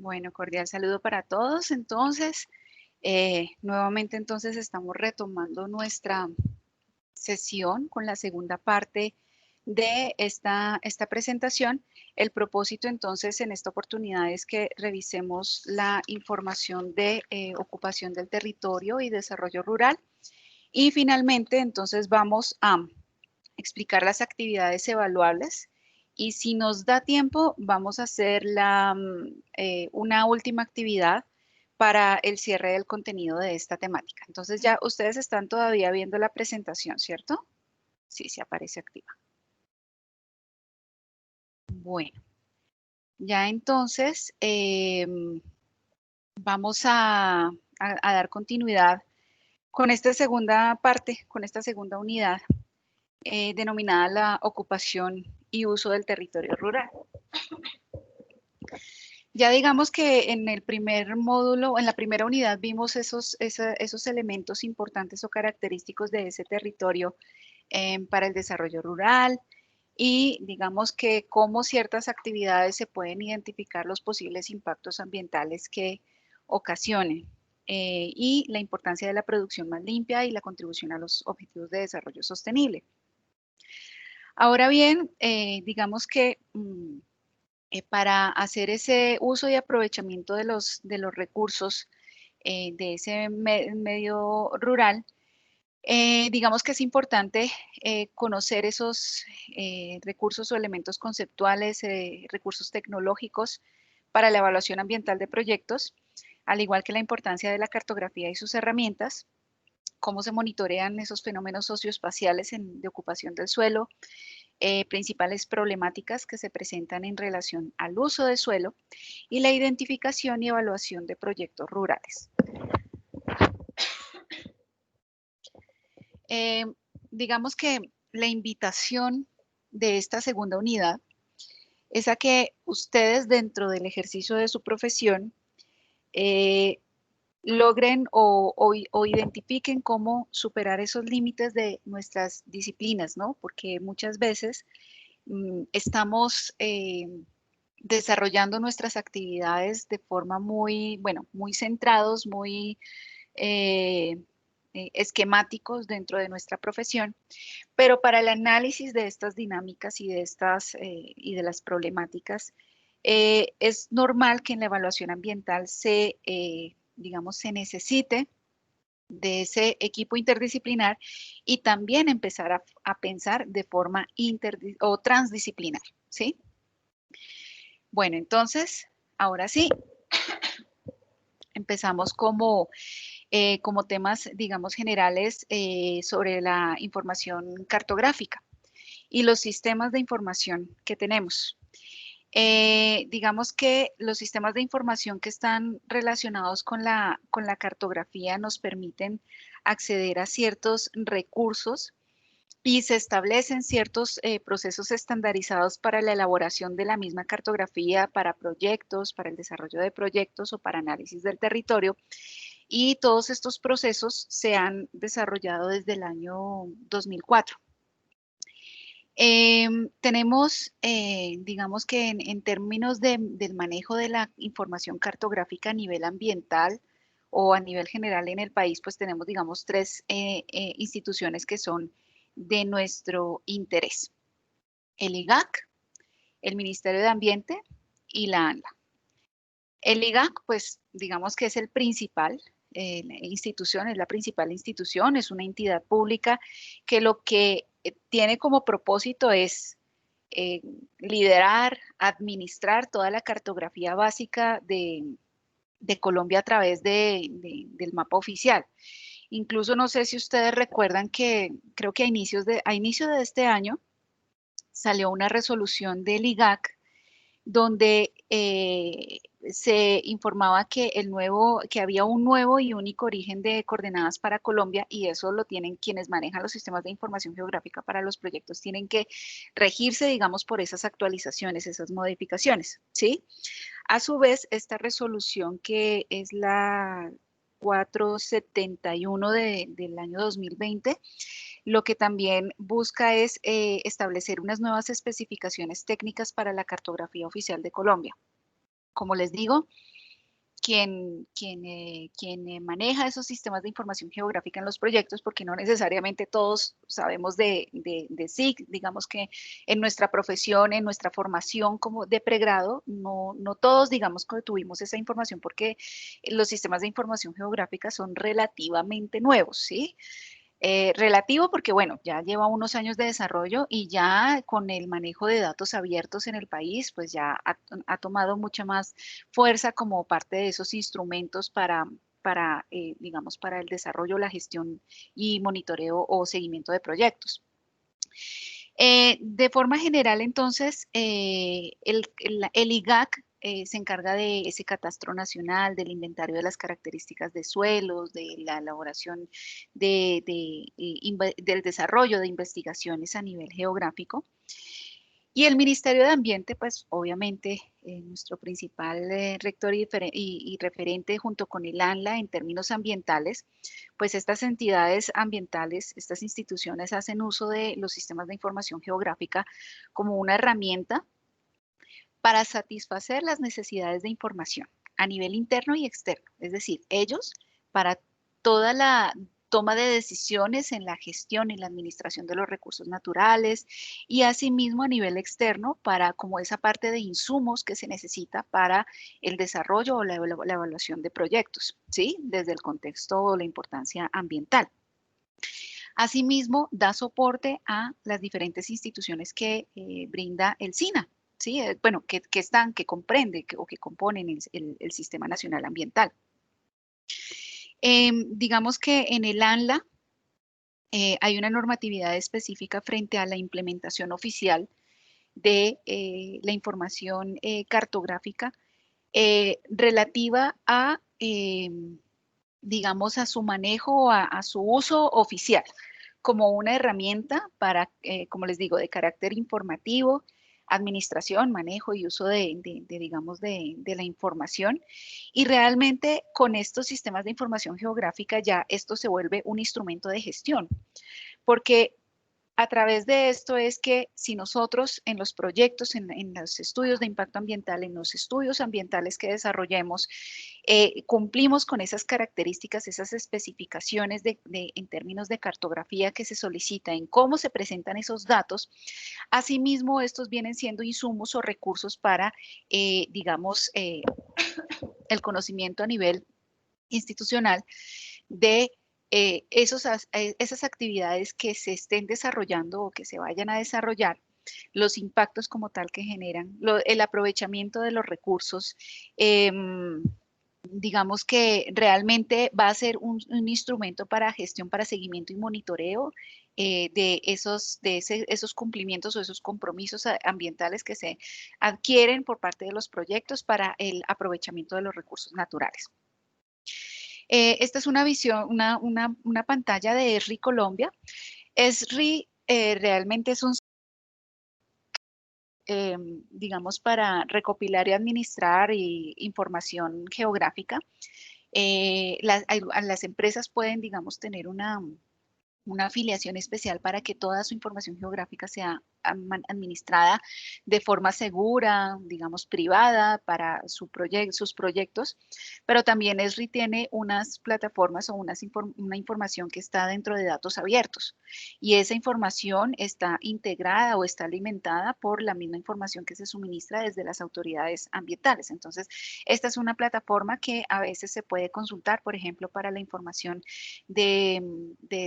Bueno, cordial saludo para todos. Entonces, nuevamente entonces estamos retomando nuestra sesión con la segunda parte de esta presentación. El propósito entonces en esta oportunidad es que revisemos la información de ocupación del territorio y desarrollo rural. Y finalmente entonces vamos a explicar las actividades evaluables y si nos da tiempo vamos a hacer una última actividad para el cierre del contenido de esta temática. Entonces ya ustedes están todavía viendo la presentación, ¿cierto? Sí, se aparece activa. Bueno, ya entonces vamos a dar continuidad con esta segunda parte, con esta segunda unidad denominada la ocupación y uso del territorio rural. Ya digamos que en el primer módulo, en la primera unidad, vimos esos elementos importantes o característicos de ese territorio para el desarrollo rural y digamos que cómo ciertas actividades se pueden identificar los posibles impactos ambientales que ocasionen y la importancia de la producción más limpia y la contribución a los objetivos de desarrollo sostenible. Ahora bien, digamos que para hacer ese uso y aprovechamiento de los recursos de ese medio rural, digamos que es importante conocer esos recursos o elementos conceptuales, recursos tecnológicos para la evaluación ambiental de proyectos, al igual que la importancia de la cartografía y sus herramientas, cómo se monitorean esos fenómenos socioespaciales de ocupación del suelo, principales problemáticas que se presentan en relación al uso de suelo y la identificación y evaluación de proyectos rurales. Digamos que la invitación de esta segunda unidad es a que ustedes dentro del ejercicio de su profesión logren o identifiquen cómo superar esos límites de nuestras disciplinas, ¿no? Porque muchas veces estamos desarrollando nuestras actividades de forma muy, bueno, muy centrados, muy eh, esquemáticos dentro de nuestra profesión, pero para el análisis de estas dinámicas y de y de las problemáticas, es normal que en la evaluación ambiental digamos, se necesite de ese equipo interdisciplinar y también empezar a pensar de forma o transdisciplinar, ¿sí? Bueno, entonces, ahora sí, empezamos como temas, digamos, generales sobre la información cartográfica y los sistemas de información que tenemos. Digamos que los sistemas de información que están relacionados con la cartografía nos permiten acceder a ciertos recursos y se establecen ciertos procesos estandarizados para la elaboración de la misma cartografía para proyectos, para el desarrollo de proyectos o para análisis del territorio. Y todos estos procesos se han desarrollado desde el año 2004. Tenemos, digamos que en términos del manejo de la información cartográfica a nivel ambiental o a nivel general en el país, pues tenemos, digamos, tres instituciones que son de nuestro interés. El IGAC, el Ministerio de Ambiente y la ANLA. El IGAC, pues digamos que es el principal institución, es la principal institución, es una entidad pública que lo que tiene como propósito es liderar, administrar toda la cartografía básica de Colombia a través del mapa oficial. Incluso no sé si ustedes recuerdan que creo que a inicio de este año salió una resolución del IGAC donde se informaba que había un nuevo y único origen de coordenadas para Colombia y eso lo tienen quienes manejan los sistemas de información geográfica para los proyectos, tienen que regirse, digamos, por esas actualizaciones, esas modificaciones, ¿sí? A su vez, esta resolución que es la 471 del año 2020, lo que también busca es establecer unas nuevas especificaciones técnicas para la cartografía oficial de Colombia. Como les digo, quien maneja esos sistemas de información geográfica en los proyectos, porque no necesariamente todos sabemos de SIG. Digamos que en nuestra profesión, en nuestra formación como de pregrado, no todos, digamos, que tuvimos esa información porque los sistemas de información geográfica son relativamente nuevos, ¿sí? Relativo porque, bueno, ya lleva unos años de desarrollo y ya con el manejo de datos abiertos en el país, pues ya ha tomado mucha más fuerza como parte de esos instrumentos para digamos, para el desarrollo, la gestión y monitoreo o seguimiento de proyectos. De forma general, entonces, el IGAC se encarga de ese catastro nacional, del inventario de las características de suelos, de la elaboración del desarrollo de investigaciones a nivel geográfico. Y el Ministerio de Ambiente, pues obviamente nuestro principal rector y referente junto con el ANLA en términos ambientales, pues estas entidades ambientales, estas instituciones hacen uso de los sistemas de información geográfica como una herramienta para satisfacer las necesidades de información a nivel interno y externo. Es decir, ellos para toda la toma de decisiones en la gestión y la administración de los recursos naturales y asimismo a nivel externo para como esa parte de insumos que se necesita para el desarrollo o la evaluación de proyectos, ¿sí? Desde el contexto o la importancia ambiental. Asimismo, da soporte a las diferentes instituciones que brinda el SINA, ¿sí? Bueno, que comprende o que componen el Sistema Nacional Ambiental. Digamos que en el ANLA hay una normatividad específica frente a la implementación oficial de la información cartográfica relativa a, digamos, a su manejo, a su uso oficial, como una herramienta para, como les digo, de carácter informativo, administración, manejo y uso digamos, de la información. Y realmente con estos sistemas de información geográfica ya esto se vuelve un instrumento de gestión, porque a través de esto es que si nosotros en los proyectos, en los estudios de impacto ambiental, en los estudios ambientales que desarrollemos, cumplimos con esas características, esas especificaciones en términos de cartografía que se solicita, en cómo se presentan esos datos, asimismo estos vienen siendo insumos o recursos para, digamos, el conocimiento a nivel institucional de esas actividades que se estén desarrollando o que se vayan a desarrollar, los impactos como tal que generan, el aprovechamiento de los recursos, digamos que realmente va a ser un instrumento para gestión, para seguimiento y monitoreo de esos cumplimientos o esos compromisos ambientales que se adquieren por parte de los proyectos para el aprovechamiento de los recursos naturales. Esta es una visión, una pantalla de ESRI Colombia. ESRI realmente es un, digamos, para recopilar y administrar información geográfica. Las empresas pueden, digamos, tener una afiliación especial para que toda su información geográfica sea administrada de forma segura, digamos, privada para sus proyectos, pero también ESRI tiene unas plataformas o una información que está dentro de datos abiertos y esa información está integrada o está alimentada por la misma información que se suministra desde las autoridades ambientales. Entonces, esta es una plataforma que a veces se puede consultar, por ejemplo, para la información de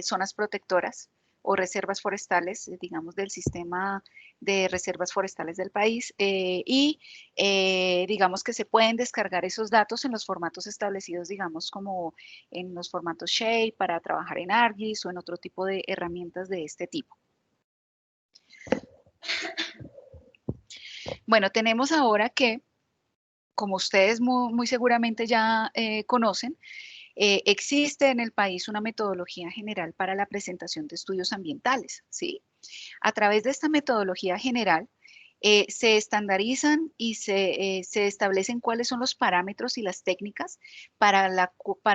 zonas protectoras o reservas forestales, digamos, del sistema de reservas forestales del país digamos que se pueden descargar esos datos en los formatos establecidos, digamos, como en los formatos Shape para trabajar en ArcGIS o en otro tipo de herramientas de este tipo. Bueno, tenemos ahora que, como ustedes muy seguramente ya conocen, existe en el país una metodología general para la presentación de estudios ambientales, ¿sí? A través de esta metodología general, se estandarizan y se establecen cuáles son los parámetros y las técnicas para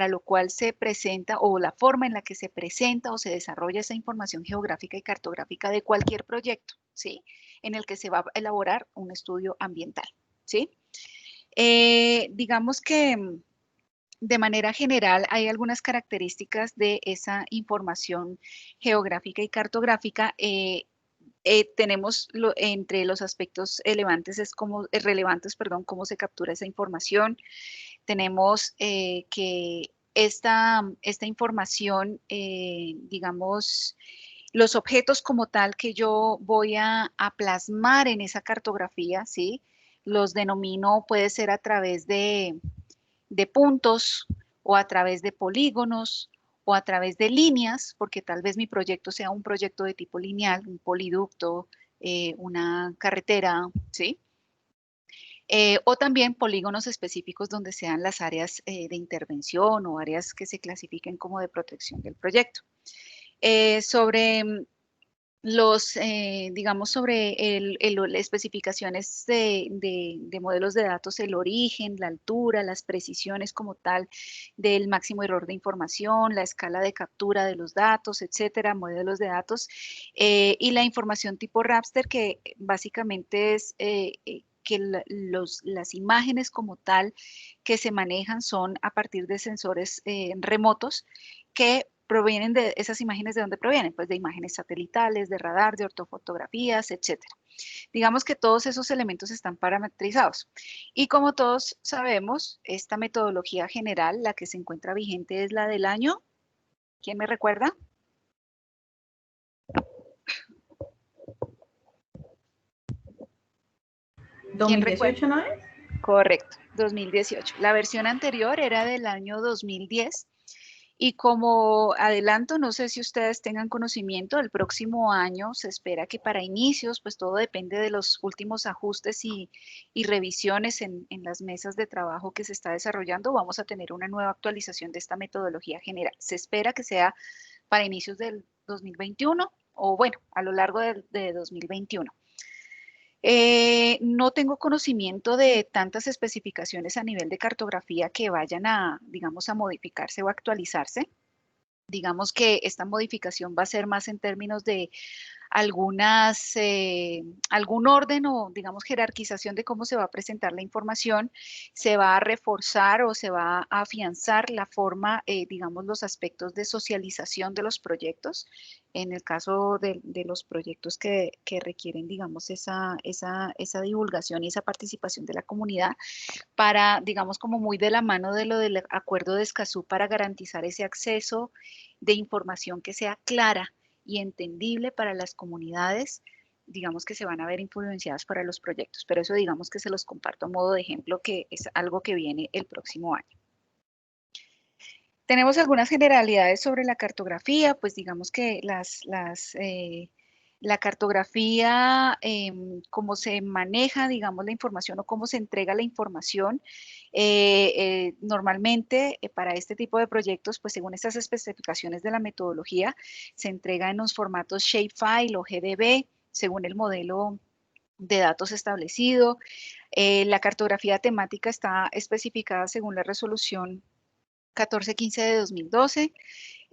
lo cual se presenta o la forma en la que se presenta o se desarrolla esa información geográfica y cartográfica de cualquier proyecto, ¿sí? En el que se va a elaborar un estudio ambiental, ¿sí? Digamos que de manera general, hay algunas características de esa información geográfica y cartográfica. Tenemos entre los aspectos relevantes, perdón, cómo se captura esa información. Tenemos que esta información, digamos, los objetos como tal que yo voy a plasmar en esa cartografía, ¿sí? Los denomino, puede ser a través de puntos o a través de polígonos o a través de líneas, porque tal vez mi proyecto sea un proyecto de tipo lineal, un poliducto, una carretera, ¿sí? O también polígonos específicos donde sean las áreas de intervención o áreas que se clasifiquen como de protección del proyecto. Sobre digamos, sobre las especificaciones de modelos de datos, el origen, la altura, las precisiones como tal del máximo error de información, la escala de captura de los datos, etcétera, modelos de datos, y la información tipo raster, que básicamente es que las imágenes como tal que se manejan son a partir de sensores remotos que provienen de esas imágenes. ¿De dónde provienen? Pues de imágenes satelitales, de radar, de ortofotografías, etcétera. Digamos que todos esos elementos están parametrizados. Y como todos sabemos, esta metodología general, la que se encuentra vigente es la del año. ¿Quién me recuerda? 2018, ¿no es? Correcto, 2018. La versión anterior era del año 2010. Y como adelanto, no sé si ustedes tengan conocimiento, el próximo año se espera que para inicios, pues todo depende de los últimos ajustes y revisiones en las mesas de trabajo que se está desarrollando, vamos a tener una nueva actualización de esta metodología general. Se espera que sea para inicios del 2021 o bueno, a lo largo de 2021. No tengo conocimiento de tantas especificaciones a nivel de cartografía que vayan a, digamos, a modificarse o actualizarse. Digamos que esta modificación va a ser más en términos de algún orden o, digamos, jerarquización de cómo se va a presentar la información, se va a reforzar o se va a afianzar la forma, digamos, los aspectos de socialización de los proyectos, en el caso de los proyectos que requieren, digamos, esa divulgación y esa participación de la comunidad para, digamos, como muy de la mano de lo del acuerdo de Escazú para garantizar ese acceso de información que sea clara y entendible para las comunidades, digamos que se van a ver influenciadas para los proyectos, pero eso digamos que se los comparto a modo de ejemplo, que es algo que viene el próximo año. Tenemos algunas generalidades sobre la cartografía, pues digamos que la cartografía, cómo se maneja, digamos, la información o cómo se entrega la información. Normalmente para este tipo de proyectos, pues según estas especificaciones de la metodología, se entrega en los formatos shapefile o GDB, según el modelo de datos establecido. La cartografía temática está especificada según la resolución 1415 de 2012,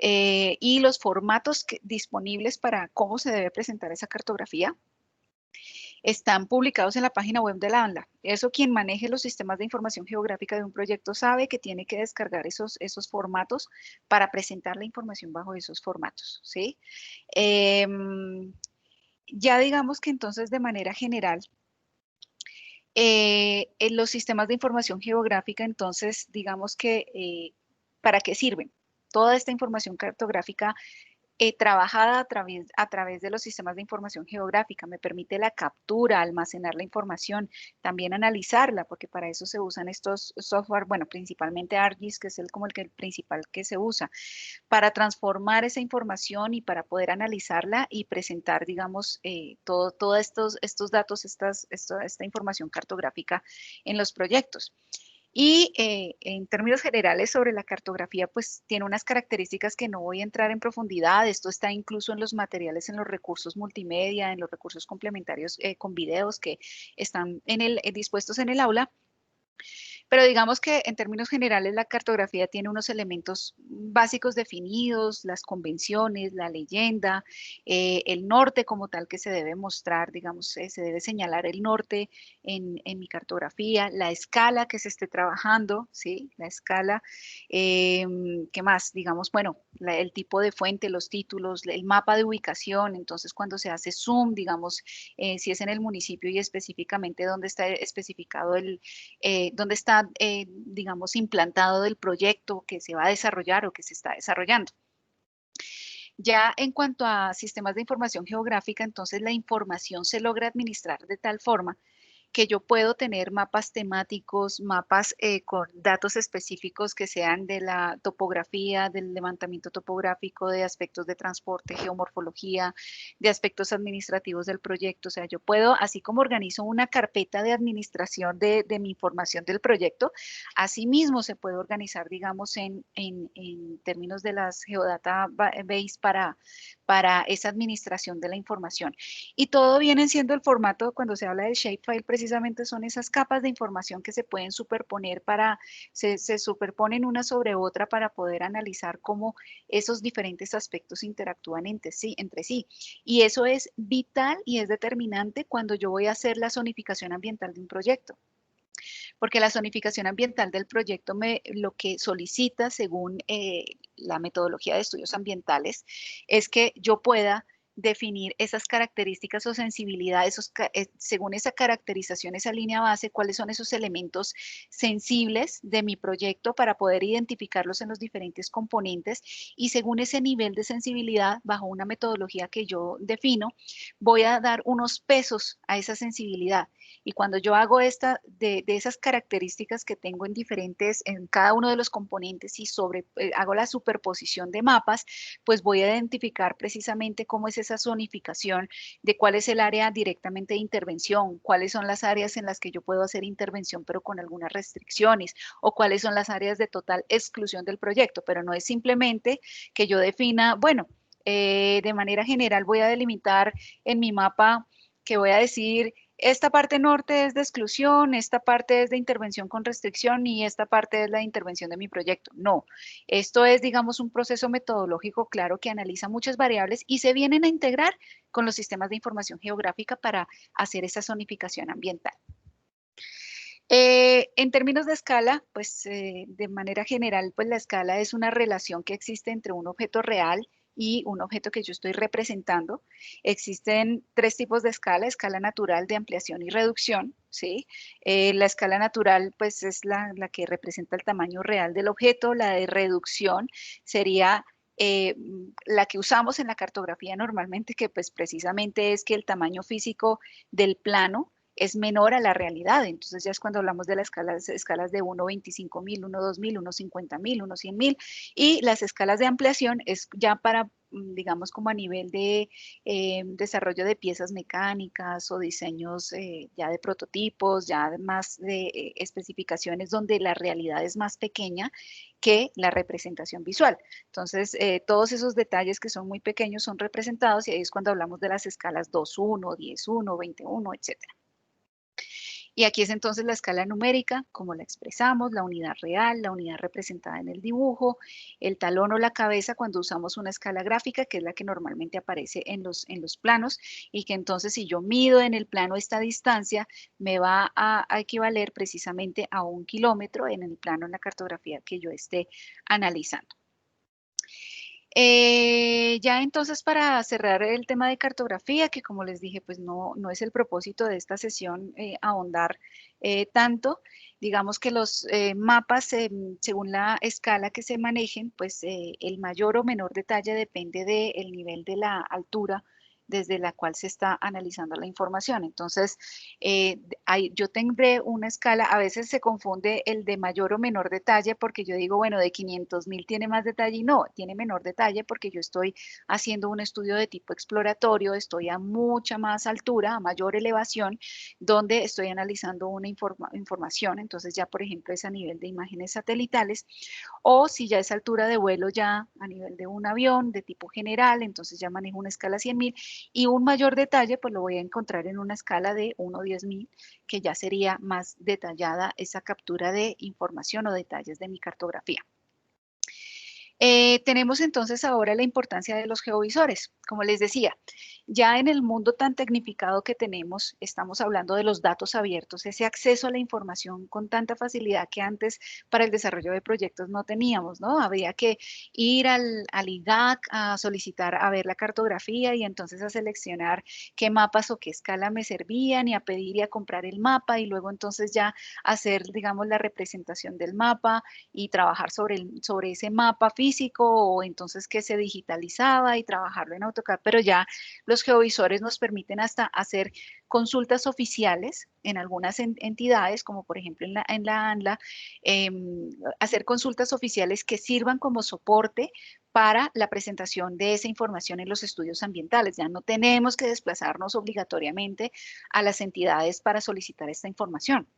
y los formatos disponibles para cómo se debe presentar esa cartografía están publicados en la página web de la ANLA. Eso quien maneje los sistemas de información geográfica de un proyecto sabe que tiene que descargar esos formatos para presentar la información bajo esos formatos, ¿sí? Ya digamos que entonces de manera general, en los sistemas de información geográfica, entonces, digamos que, ¿para qué sirven? Toda esta información cartográfica trabajada a través de los sistemas de información geográfica me permite la captura, almacenar la información, también analizarla, porque para eso se usan estos software, bueno, principalmente ArcGIS, que es el principal que se usa, para transformar esa información y para poder analizarla y presentar, digamos, todos estos datos, esta información cartográfica en los proyectos. Y en términos generales sobre la cartografía, pues tiene unas características que no voy a entrar en profundidad. Esto está incluso en los materiales, en los recursos multimedia, en los recursos complementarios con videos que están dispuestos en el aula. Pero digamos que en términos generales la cartografía tiene unos elementos básicos definidos, las convenciones, la leyenda, el norte como tal que se debe mostrar, digamos, se debe señalar el norte en mi cartografía, la escala que se esté trabajando, ¿sí? La escala, ¿qué más? Digamos, bueno, el tipo de fuente, los títulos, el mapa de ubicación, entonces cuando se hace zoom, digamos, si es en el municipio y específicamente dónde está especificado dónde está, digamos, implantado el proyecto que se va a desarrollar o que se está desarrollando. Ya en cuanto a sistemas de información geográfica, entonces la información se logra administrar de tal forma que yo puedo tener mapas temáticos, mapas con datos específicos que sean de la topografía, del levantamiento topográfico, de aspectos de transporte, geomorfología, de aspectos administrativos del proyecto. O sea, yo puedo, así como organizo una carpeta de administración de mi información del proyecto, asimismo se puede organizar, digamos, en términos de las Geodata Base para esa administración de la información. Y todo viene siendo el formato, cuando se habla del shapefile, precisamente son esas capas de información que se pueden superponer se superponen una sobre otra para poder analizar cómo esos diferentes aspectos interactúan entre sí. Y eso es vital y es determinante cuando yo voy a hacer la zonificación ambiental de un proyecto. Porque la zonificación ambiental del proyecto lo que solicita, según la metodología de estudios ambientales, es que yo pueda definir esas características o sensibilidades, según esa caracterización, esa línea base, cuáles son esos elementos sensibles de mi proyecto para poder identificarlos en los diferentes componentes y según ese nivel de sensibilidad, bajo una metodología que yo defino, voy a dar unos pesos a esa sensibilidad. Y cuando yo hago de esas características que tengo en cada uno de los componentes y hago la superposición de mapas, pues voy a identificar precisamente cómo es esa zonificación de cuál es el área directamente de intervención, cuáles son las áreas en las que yo puedo hacer intervención pero con algunas restricciones o cuáles son las áreas de total exclusión del proyecto, pero no es simplemente que yo defina, bueno, de manera general voy a delimitar en mi mapa que voy a decir esta parte norte es de exclusión, esta parte es de intervención con restricción y esta parte es la intervención de mi proyecto. No, esto es, digamos, un proceso metodológico claro que analiza muchas variables y se vienen a integrar con los sistemas de información geográfica para hacer esa zonificación ambiental. En términos de escala, pues de manera general, pues la escala es una relación que existe entre un objeto real y un objeto que yo estoy representando. Existen tres tipos de escala: escala natural, de ampliación y reducción, ¿sí? La escala natural, pues es la que representa el tamaño real del objeto. La de reducción sería la que usamos en la cartografía normalmente, que pues precisamente es que el tamaño físico del plano es menor a la realidad. Entonces ya es cuando hablamos de las escalas de 1,25,000, 1,2,000, 1,50,000, 1,100,000. Y las escalas de ampliación es ya para, digamos, como a nivel de desarrollo de piezas mecánicas o diseños ya de prototipos, ya más de especificaciones donde la realidad es más pequeña que la representación visual. Entonces, todos esos detalles que son muy pequeños son representados y ahí es cuando hablamos de las escalas 2,1, 10,1, 20,1, etcétera. Y aquí es entonces la escala numérica, como la expresamos, la unidad real, la unidad representada en el dibujo, el talón o la cabeza cuando usamos una escala gráfica, que es la que normalmente aparece en los planos, y que entonces si yo mido en el plano esta distancia, me va a equivaler precisamente a 1 kilómetro en el plano, en la cartografía que yo esté analizando. Ya entonces para cerrar el tema de cartografía, que como les dije, pues no es el propósito de esta sesión ahondar tanto, digamos que los mapas, según la escala que se manejen, pues el mayor o menor detalle depende del nivel de la altura desde la cual se está analizando la información. Entonces, yo tendré una escala, a veces se confunde el de mayor o menor detalle porque yo digo, bueno, de 500,000 tiene más detalle y no, tiene menor detalle porque yo estoy haciendo un estudio de tipo exploratorio, estoy a mucha más altura, a mayor elevación, donde estoy analizando una información, entonces ya por ejemplo es a nivel de imágenes satelitales, o si ya es altura de vuelo ya a nivel de un avión de tipo general, entonces ya manejo una escala 100.000 y un mayor detalle pues lo voy a encontrar en una escala de 1 a 10.000, que ya sería más detallada esa captura de información o detalles de mi cartografía. Tenemos entonces ahora la importancia de los geovisores. Como les decía, ya en el mundo tan tecnificado que tenemos, estamos hablando de los datos abiertos, ese acceso a la información con tanta facilidad que antes para el desarrollo de proyectos no teníamos, ¿no? Había que ir al IGAC a solicitar, a ver la cartografía y entonces a seleccionar qué mapas o qué escala me servían y a pedir y a comprar el mapa y luego entonces ya hacer, digamos, la representación del mapa y trabajar sobre ese mapa físico o entonces que se digitalizaba y trabajarlo en AutoCAD, pero ya los geovisores nos permiten hasta hacer consultas oficiales en algunas entidades, como por ejemplo en la ANLA, hacer consultas oficiales que sirvan como soporte para la presentación de esa información en los estudios ambientales. Ya no tenemos que desplazarnos obligatoriamente a las entidades para solicitar esta información.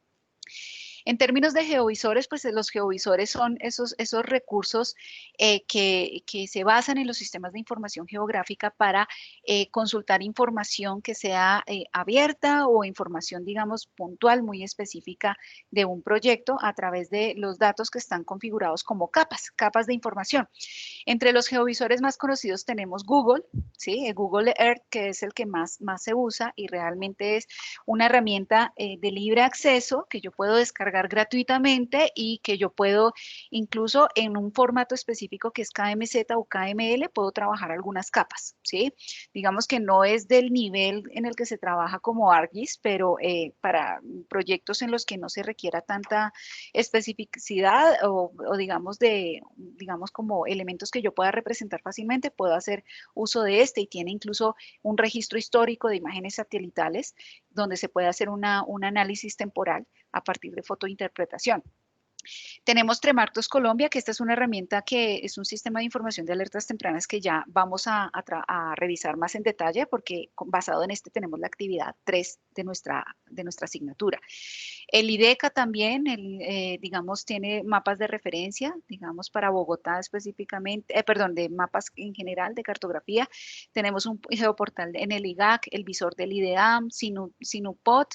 En términos de geovisores, pues los geovisores son esos recursos que se basan en los sistemas de información geográfica para consultar información que sea abierta o información, digamos, puntual, muy específica de un proyecto a través de los datos que están configurados como capas de información. Entre los geovisores más conocidos tenemos Google, ¿sí? Google Earth, que es el que más se usa y realmente es una herramienta de libre acceso que yo puedo descargar gratuitamente y que yo puedo incluso en un formato específico que es KMZ o KML, puedo trabajar algunas capas, ¿sí? Digamos que no es del nivel en el que se trabaja como ArcGIS, pero para proyectos en los que no se requiera tanta especificidad o digamos como elementos que yo pueda representar fácilmente, puedo hacer uso de este y tiene incluso un registro histórico de imágenes satelitales donde se puede hacer un análisis temporal a partir de fotointerpretación. Tenemos Tremartos Colombia, que esta es una herramienta que es un sistema de información de alertas tempranas que ya vamos a revisar más en detalle porque basado en este tenemos la actividad 3 de nuestra asignatura. El IDECA también, digamos, tiene mapas de referencia, digamos, para Bogotá específicamente, perdón, de mapas en general de cartografía. Tenemos un geoportal en el IGAC, el visor del IDEAM, SINUPOT,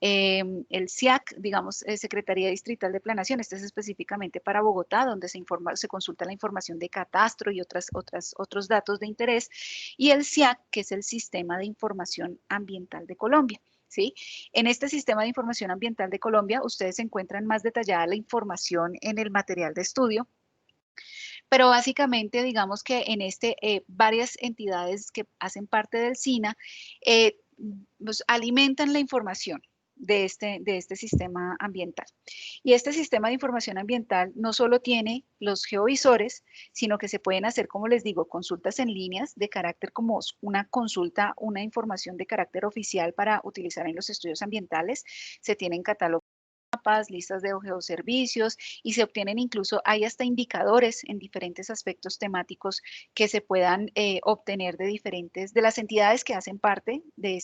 el SIAC, digamos, Secretaría Distrital de Planación. Este es específicamente para Bogotá, donde se consulta la información de catastro y otros datos de interés. Y el SIAC, que es el Sistema de Información Ambiental de Colombia. ¿Sí? En este sistema de información ambiental de Colombia, ustedes encuentran más detallada la información en el material de estudio, pero básicamente digamos que en varias entidades que hacen parte del SINA pues, alimentan la información de este sistema ambiental. Y este sistema de información ambiental no solo tiene los geovisores, sino que se pueden hacer, como les digo, consultas en líneas de carácter como una consulta, una información de carácter oficial para utilizar en los estudios ambientales. Se tienen catálogos, listas de geoservicios y se obtienen incluso, hay hasta indicadores en diferentes aspectos temáticos que se puedan obtener de las entidades que hacen parte de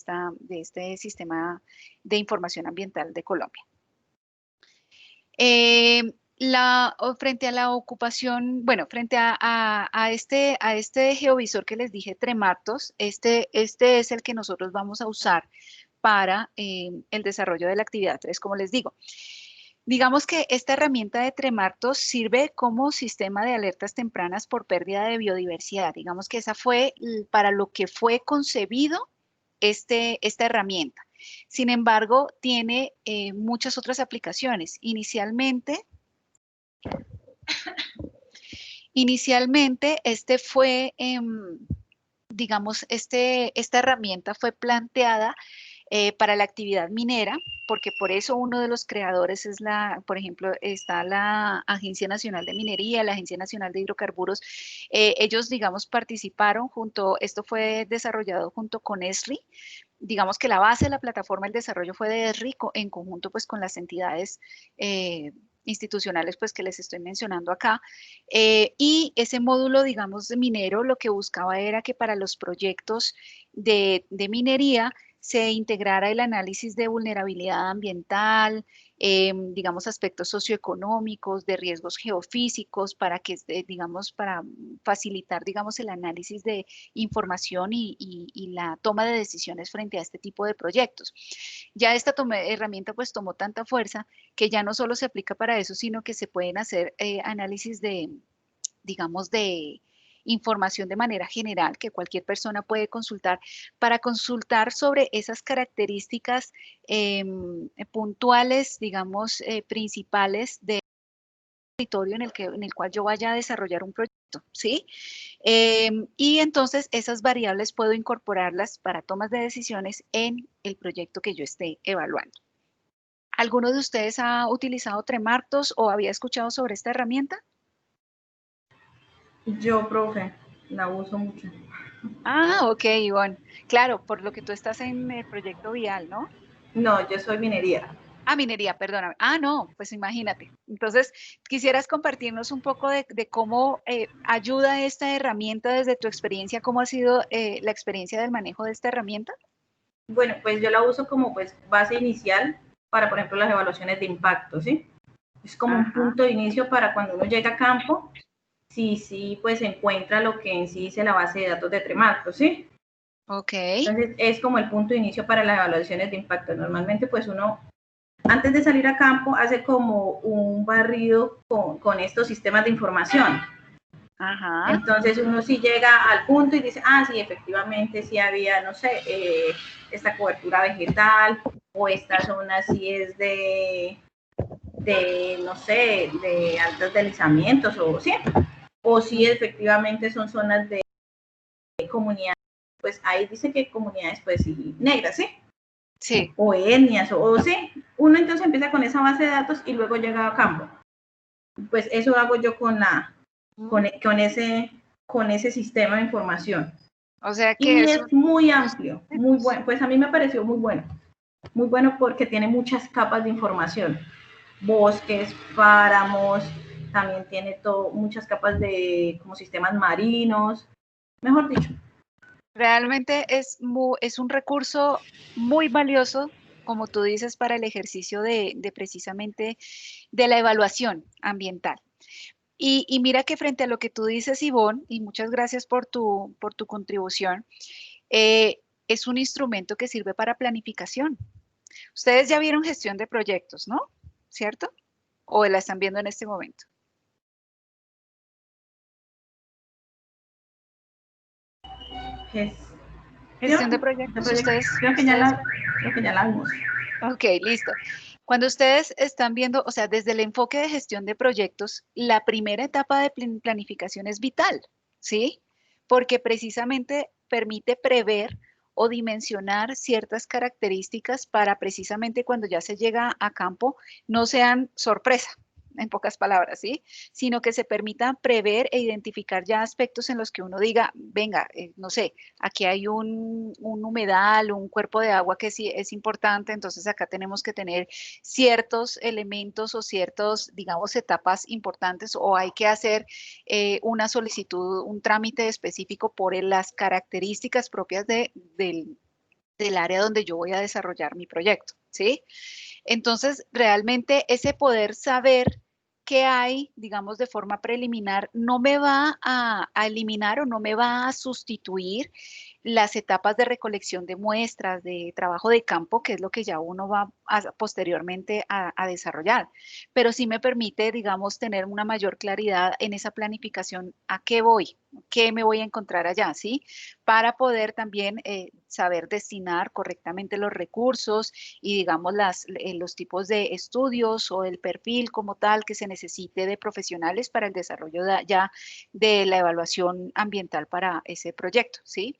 este sistema de información ambiental de Colombia. Frente a la ocupación, bueno, frente a este geovisor que les dije, Tremartos, este es el que nosotros vamos a usar para el desarrollo de la actividad 3, como les digo. Digamos que esta herramienta de Tremartos sirve como sistema de alertas tempranas por pérdida de biodiversidad. Digamos que esa fue para lo que fue concebido esta herramienta. Sin embargo, tiene muchas otras aplicaciones. Inicialmente, digamos, esta herramienta fue planteada para la actividad minera, porque por eso uno de los creadores es por ejemplo, está la Agencia Nacional de Minería, la Agencia Nacional de Hidrocarburos. Ellos, digamos, participaron esto fue desarrollado junto con ESRI. Digamos que la base de la plataforma, el desarrollo fue de ESRI en conjunto pues con las entidades institucionales pues que les estoy mencionando acá. Y ese módulo, digamos, de minero, lo que buscaba era que para los proyectos de minería se integrara el análisis de vulnerabilidad ambiental, digamos, aspectos socioeconómicos, de riesgos geofísicos, para que, digamos, para facilitar, digamos, el análisis de información y la toma de decisiones frente a este tipo de proyectos. Ya esta herramienta pues tomó tanta fuerza que ya no solo se aplica para eso, sino que se pueden hacer análisis de, digamos, de información de manera general que cualquier persona puede consultar para consultar sobre esas características puntuales, digamos, principales del territorio en el cual yo vaya a desarrollar un proyecto, ¿sí? Y entonces esas variables puedo incorporarlas para tomas de decisiones en el proyecto que yo esté evaluando. ¿Alguno de ustedes ha utilizado Tremartos o había escuchado sobre esta herramienta? Yo, profe, la uso mucho. Ah, ok, Ivonne. Claro, por lo que tú estás en el proyecto Vial, ¿no? No, yo soy minería. Ah, minería, perdóname. Ah, no, pues imagínate. Entonces, ¿quisieras compartirnos un poco de cómo ayuda esta herramienta desde tu experiencia? ¿Cómo ha sido la experiencia del manejo de esta herramienta? Bueno, pues yo la uso como pues base inicial para, por ejemplo, las evaluaciones de impacto, ¿sí? Es como un Ajá, punto de inicio para cuando uno llega a campo, sí, pues encuentra lo que en sí dice la base de datos de Tremarto, ¿sí? ok. Entonces es como el punto de inicio para las evaluaciones de impacto. Normalmente pues uno antes de salir a campo hace como un barrido con estos sistemas de información. Ajá, Entonces uno sí llega al punto y dice, ah, sí, efectivamente sí había, no sé, esta cobertura vegetal o esta zona sí es no sé, de altos deslizamientos o sí, o sí efectivamente son zonas de comunidades, pues ahí dice que comunidades pues sí, negras, ¿sí? sí. O etnias, o sí. Uno entonces empieza con esa base de datos y luego llega a campo. Pues eso hago yo con ese sistema de información. O sea que Y es es muy amplio, muy bueno. Pues a mí me pareció muy bueno porque tiene muchas capas de información. Bosques, páramos, también tiene muchas capas de como sistemas marinos, mejor dicho. realmente es un recurso muy valioso, como tú dices, para el ejercicio de precisamente de la evaluación ambiental. Y mira que frente a lo que tú dices, Ivonne, y muchas gracias por tu contribución, es un instrumento que sirve para planificación. Ustedes ya vieron gestión de proyectos, ¿no? ¿Cierto? ¿O la están viendo en este momento? Gestión de proyectos, Creo que ustedes, creo que ya la vimos. ok, listo. Cuando ustedes están viendo, o sea, desde el enfoque de gestión de proyectos, la primera etapa de planificación es vital, ¿sí? Porque precisamente permite prever o dimensionar ciertas características para precisamente cuando ya se llega a campo no sean sorpresa, en pocas palabras, ¿sí? Sino que se permita prever e identificar ya aspectos en los que uno diga, venga, no sé, aquí hay un humedal, un cuerpo de agua que sí es importante, entonces acá tenemos que tener ciertos elementos o ciertos, digamos, etapas importantes o hay que hacer una solicitud, un trámite específico por las características propias del área donde yo voy a desarrollar mi proyecto, ¿sí? Entonces, realmente ese poder saber qué hay, digamos, de forma preliminar, no me va a eliminar o no me va a sustituir las etapas de recolección de muestras, de trabajo de campo, que es lo que ya uno va posteriormente a desarrollar. Pero sí me permite, digamos, tener una mayor claridad en esa planificación, a qué voy, qué me voy a encontrar allá, ¿sí? Para poder también saber destinar correctamente los recursos y digamos los tipos de estudios o el perfil como tal que se necesite de profesionales para el desarrollo ya de la evaluación ambiental para ese proyecto, ¿sí?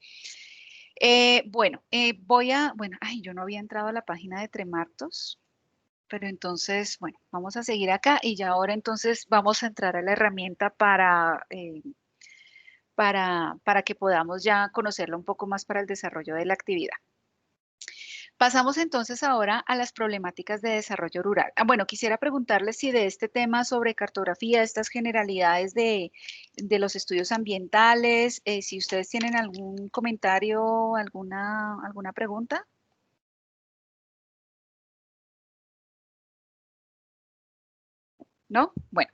Bueno, ay, yo no había entrado a la página de Tremartos, pero entonces, bueno, vamos a seguir acá y ya ahora entonces vamos a entrar a la herramienta para que podamos ya conocerla un poco más para el desarrollo de la actividad. Pasamos entonces ahora a las problemáticas de desarrollo rural. Bueno, quisiera preguntarles si de este tema sobre cartografía, estas generalidades de los estudios ambientales, si ustedes tienen algún comentario, alguna pregunta. ¿no? Bueno,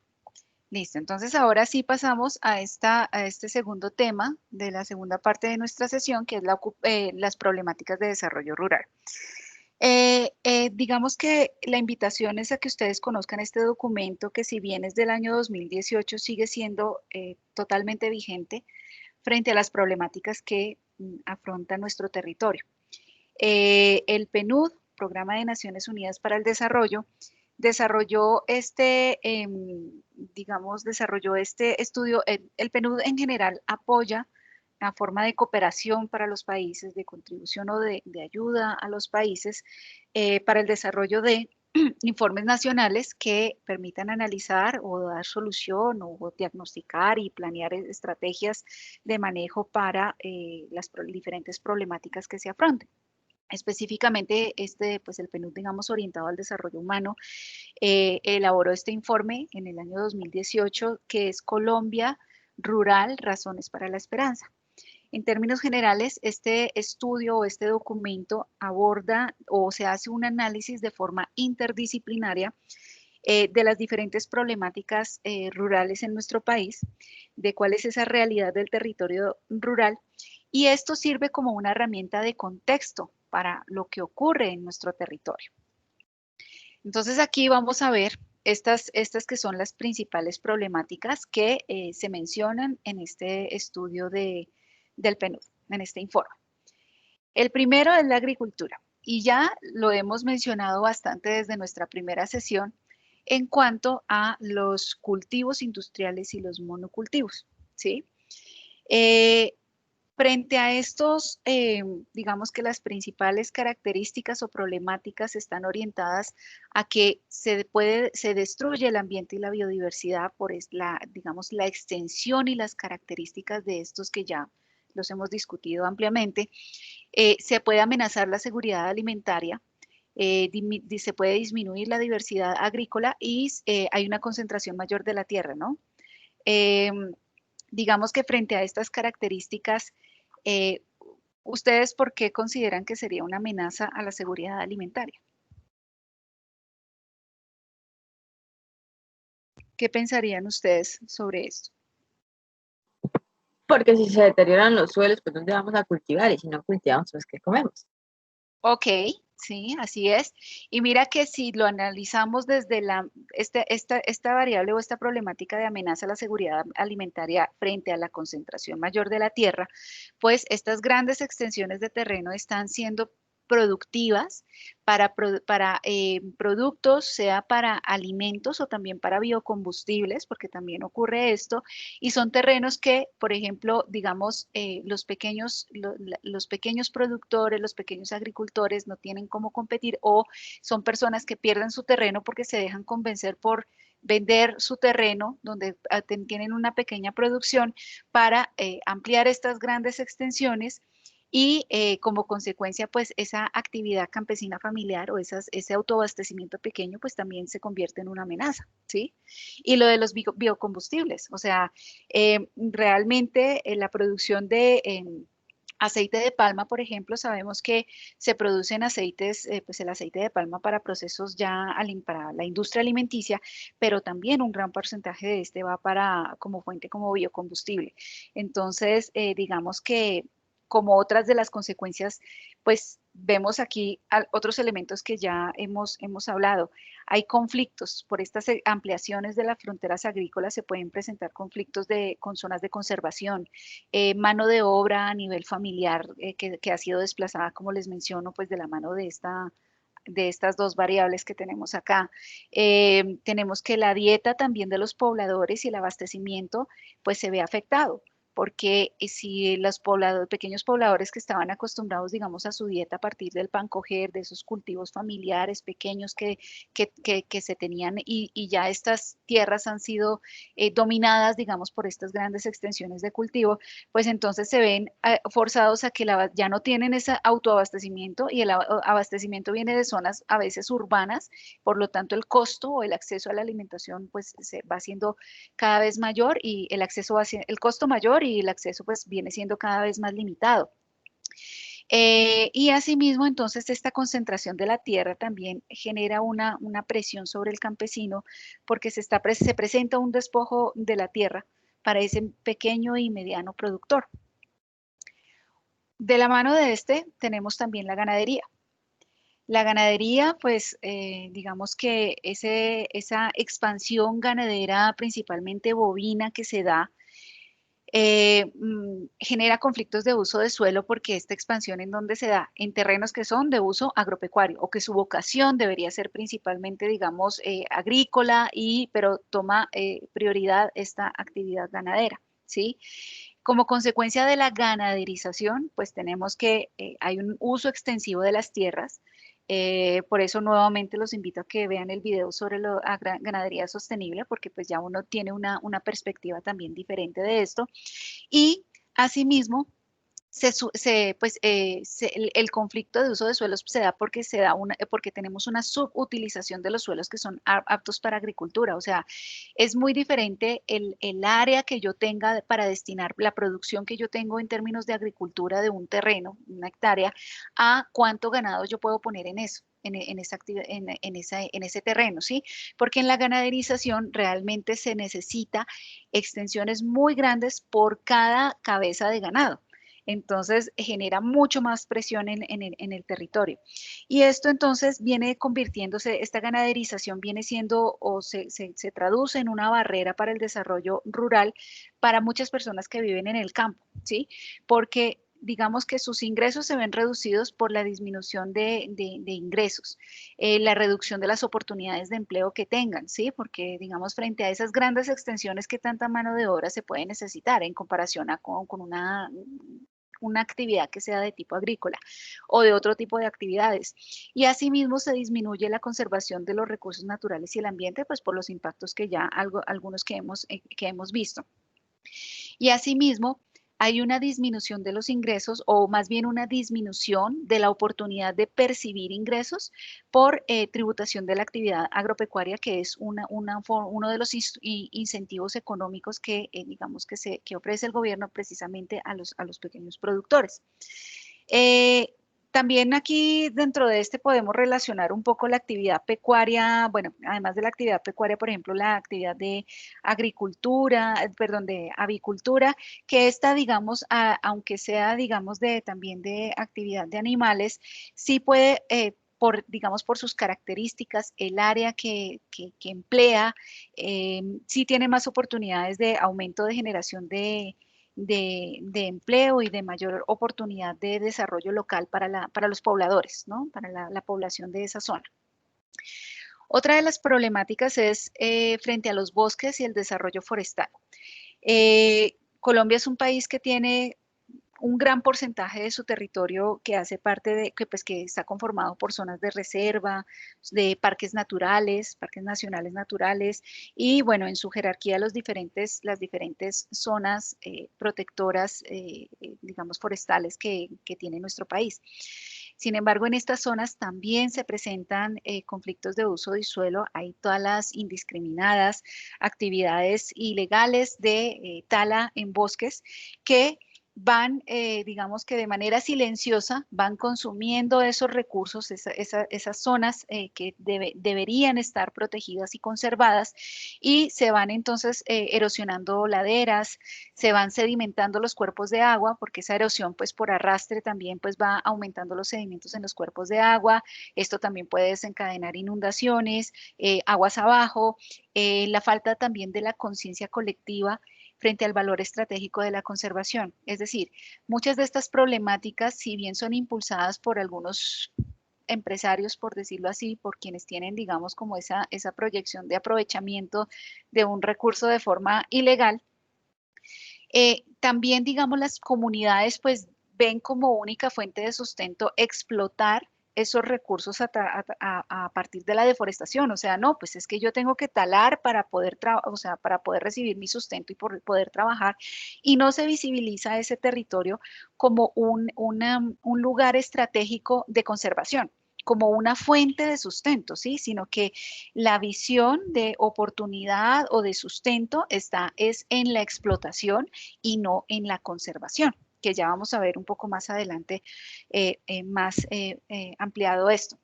listo. Entonces ahora sí pasamos a este segundo tema de la segunda parte de nuestra sesión, que es las problemáticas de desarrollo rural. Digamos que la invitación es a que ustedes conozcan este documento que, si bien es del año 2018, sigue siendo totalmente vigente frente a las problemáticas que afronta nuestro territorio. El PNUD, Programa de Naciones Unidas para el Desarrollo, desarrolló desarrolló este estudio. El PNUD en general apoya la forma de cooperación para los países, de contribución o de ayuda a los países para el desarrollo de informes nacionales que permitan analizar o dar solución o diagnosticar y planear estrategias de manejo para las diferentes problemáticas que se afronten. Específicamente, pues el PNUD, digamos, orientado al desarrollo humano, elaboró este informe en el año 2018, que es Colombia Rural, Razones para la Esperanza. En términos generales, este estudio o este documento aborda o se hace un análisis de forma interdisciplinaria de las diferentes problemáticas rurales en nuestro país, de cuál es esa realidad del territorio rural, y esto sirve como una herramienta de contexto para lo que ocurre en nuestro territorio. Entonces aquí vamos a ver estas que son las principales problemáticas que se mencionan en este estudio del PNUD, en este informe. El primero es la agricultura, y ya lo hemos mencionado bastante desde nuestra primera sesión en cuanto a los cultivos industriales y los monocultivos, ¿sí? Frente a estos, digamos que las principales características o problemáticas están orientadas a que se destruye el ambiente y la biodiversidad por digamos, la extensión y las características de estos que ya los hemos discutido ampliamente. Se puede amenazar la seguridad alimentaria, se puede disminuir la diversidad agrícola y hay una concentración mayor de la tierra, ¿no? Digamos que frente a estas características, eh, ¿ustedes por qué consideran que sería una amenaza a la seguridad alimentaria? ¿Qué pensarían ustedes sobre esto? Porque si se deterioran los suelos, pues ¿dónde vamos a cultivar? Y si no cultivamos, pues ¿qué comemos? Ok, sí, así es. Y mira que si lo analizamos desde esta variable o esta problemática de amenaza a la seguridad alimentaria frente a la concentración mayor de la tierra, pues estas grandes extensiones de terreno están siendo productivas para productos, sea para alimentos o también para biocombustibles, porque también ocurre esto, y son terrenos que, por ejemplo, digamos, los pequeños productores, los pequeños agricultores no tienen cómo competir, o son personas que pierden su terreno porque se dejan convencer por vender su terreno donde tienen una pequeña producción para ampliar estas grandes extensiones, y como consecuencia, pues esa actividad campesina familiar o ese autoabastecimiento pequeño, pues también se convierte en una amenaza, ¿sí? Y lo de los biocombustibles, o sea, realmente la producción de aceite de palma, por ejemplo, sabemos que se producen aceites, pues el aceite de palma para procesos para la industria alimenticia, pero también un gran porcentaje de este va como fuente, como biocombustible. Entonces, digamos que como otras de las consecuencias, pues vemos aquí otros elementos que ya hemos hablado. Hay conflictos por estas ampliaciones de las fronteras agrícolas, se pueden presentar conflictos con zonas de conservación, mano de obra a nivel familiar que ha sido desplazada, como les menciono, pues de la mano de estas dos variables que tenemos acá. Tenemos que la dieta también de los pobladores y el abastecimiento pues se ve afectado, porque si los pequeños pobladores que estaban acostumbrados, digamos, a su dieta a partir del pan coger, de esos cultivos familiares pequeños que se tenían, y ya estas tierras han sido dominadas, digamos, por estas grandes extensiones de cultivo, pues entonces se ven forzados a que ya no tienen ese autoabastecimiento, y el abastecimiento viene de zonas a veces urbanas, por lo tanto el costo o el acceso a la alimentación pues se va haciendo cada vez mayor, y el costo mayor y el acceso pues viene siendo cada vez más limitado. Y asimismo, entonces, esta concentración de la tierra también genera una presión sobre el campesino porque se presenta un despojo de la tierra para ese pequeño y mediano productor. De la mano de este tenemos también la ganadería. La ganadería, pues, digamos que esa expansión ganadera, principalmente bovina, que se da, genera conflictos de uso de suelo porque esta expansión en donde se da en terrenos que son de uso agropecuario o que su vocación debería ser principalmente, digamos, agrícola, pero toma prioridad esta actividad ganadera, ¿sí? Como consecuencia de la ganaderización, pues tenemos que hay un uso extensivo de las tierras. Por eso nuevamente los invito a que vean el video sobre la ganadería sostenible, porque pues ya uno tiene una perspectiva también diferente de esto. Y asimismo, el conflicto de uso de suelos se da porque porque tenemos una subutilización de los suelos que son aptos para agricultura. O sea, es muy diferente el área que yo tenga para destinar la producción que yo tengo en términos de agricultura de un terreno, una hectárea, a cuánto ganado yo puedo poner en eso. En ese terreno, ¿sí? Porque en la ganaderización realmente se necesita extensiones muy grandes por cada cabeza de ganado. Entonces genera mucho más presión en el territorio. Y esto entonces viene convirtiéndose, esta ganaderización viene siendo o se traduce en una barrera para el desarrollo rural para muchas personas que viven en el campo, ¿sí? Porque digamos que sus ingresos se ven reducidos por la disminución de ingresos, la reducción de las oportunidades de empleo que tengan, ¿sí? Porque, digamos, frente a esas grandes extensiones que tanta mano de obra se puede necesitar en comparación con una actividad que sea de tipo agrícola o de otro tipo de actividades. Y asimismo se disminuye la conservación de los recursos naturales y el ambiente, pues por los impactos que ya algunos que hemos visto. Y asimismo, hay una disminución de los ingresos o más bien una disminución de la oportunidad de percibir ingresos por tributación de la actividad agropecuaria, que es uno de los incentivos económicos que, digamos, que ofrece el gobierno precisamente a los pequeños productores. También aquí dentro de este podemos relacionar un poco la actividad pecuaria, bueno, además de la actividad pecuaria, por ejemplo, la actividad de agricultura, perdón, de avicultura, que esta, digamos, aunque sea, digamos, también de actividad de animales, sí puede, digamos, por sus características, el área que emplea, sí tiene más oportunidades de aumento de generación de empleo y de mayor oportunidad de desarrollo local para los pobladores, ¿no? Para la población de esa zona. Otra de las problemáticas es frente a los bosques y el desarrollo forestal. Colombia es un país que tiene un gran porcentaje de su territorio que hace parte que está conformado por zonas de reserva, de parques naturales, parques nacionales naturales, y bueno, en su jerarquía las diferentes zonas protectoras, digamos, forestales que tiene nuestro país. Sin embargo, en estas zonas también se presentan conflictos de uso de suelo, hay todas las indiscriminadas actividades ilegales de tala en bosques que van, digamos que de manera silenciosa, van consumiendo esos recursos, esas zonas que deberían estar protegidas y conservadas, y se van entonces erosionando laderas, se van sedimentando los cuerpos de agua, porque esa erosión pues por arrastre también pues va aumentando los sedimentos en los cuerpos de agua. Esto también puede desencadenar inundaciones, aguas abajo, la falta también de la conciencia colectiva frente al valor estratégico de la conservación. Es decir, muchas de estas problemáticas, si bien son impulsadas por algunos empresarios, por decirlo así, por quienes tienen, digamos, como esa proyección de aprovechamiento de un recurso de forma ilegal, también, digamos, las comunidades pues ven como única fuente de sustento explotar esos recursos a partir de la deforestación. O sea, no, pues es que yo tengo que talar para poder, para poder recibir mi sustento y poder trabajar, y no se visibiliza ese territorio como un lugar estratégico de conservación, como una fuente de sustento, ¿sí? Sino que la visión de oportunidad o de sustento es en la explotación y no en la conservación. que ya vamos a ver un poco más adelante, más ampliado esto.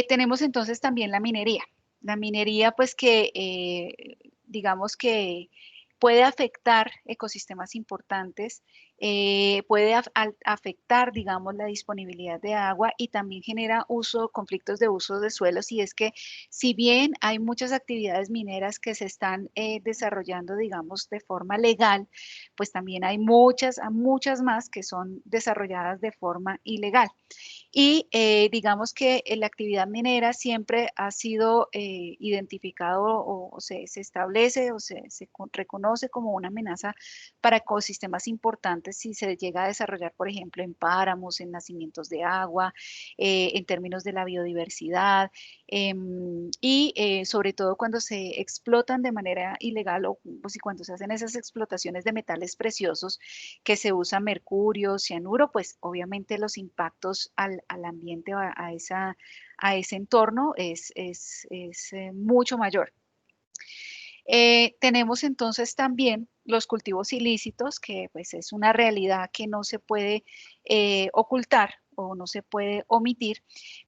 Tenemos entonces también la minería. La minería, pues que digamos que puede afectar ecosistemas importantes, puede afectar, digamos, la disponibilidad de agua y también genera conflictos de uso de suelos. Y es que si bien hay muchas actividades mineras que se están desarrollando, digamos, de forma legal, pues también hay muchas más que son desarrolladas de forma ilegal. Y digamos que la actividad minera siempre ha sido identificado o se establece o se reconoce como una amenaza para ecosistemas importantes si se llega a desarrollar, por ejemplo, en páramos, en nacimientos de agua, en términos de la biodiversidad, y sobre todo cuando se explotan de manera ilegal o pues, y cuando se hacen esas explotaciones de metales preciosos que se usa mercurio, cianuro, pues obviamente los impactos al ambiente o a ese entorno es mucho mayor. Tenemos entonces también los cultivos ilícitos, que pues es una realidad que no se puede ocultar o no se puede omitir,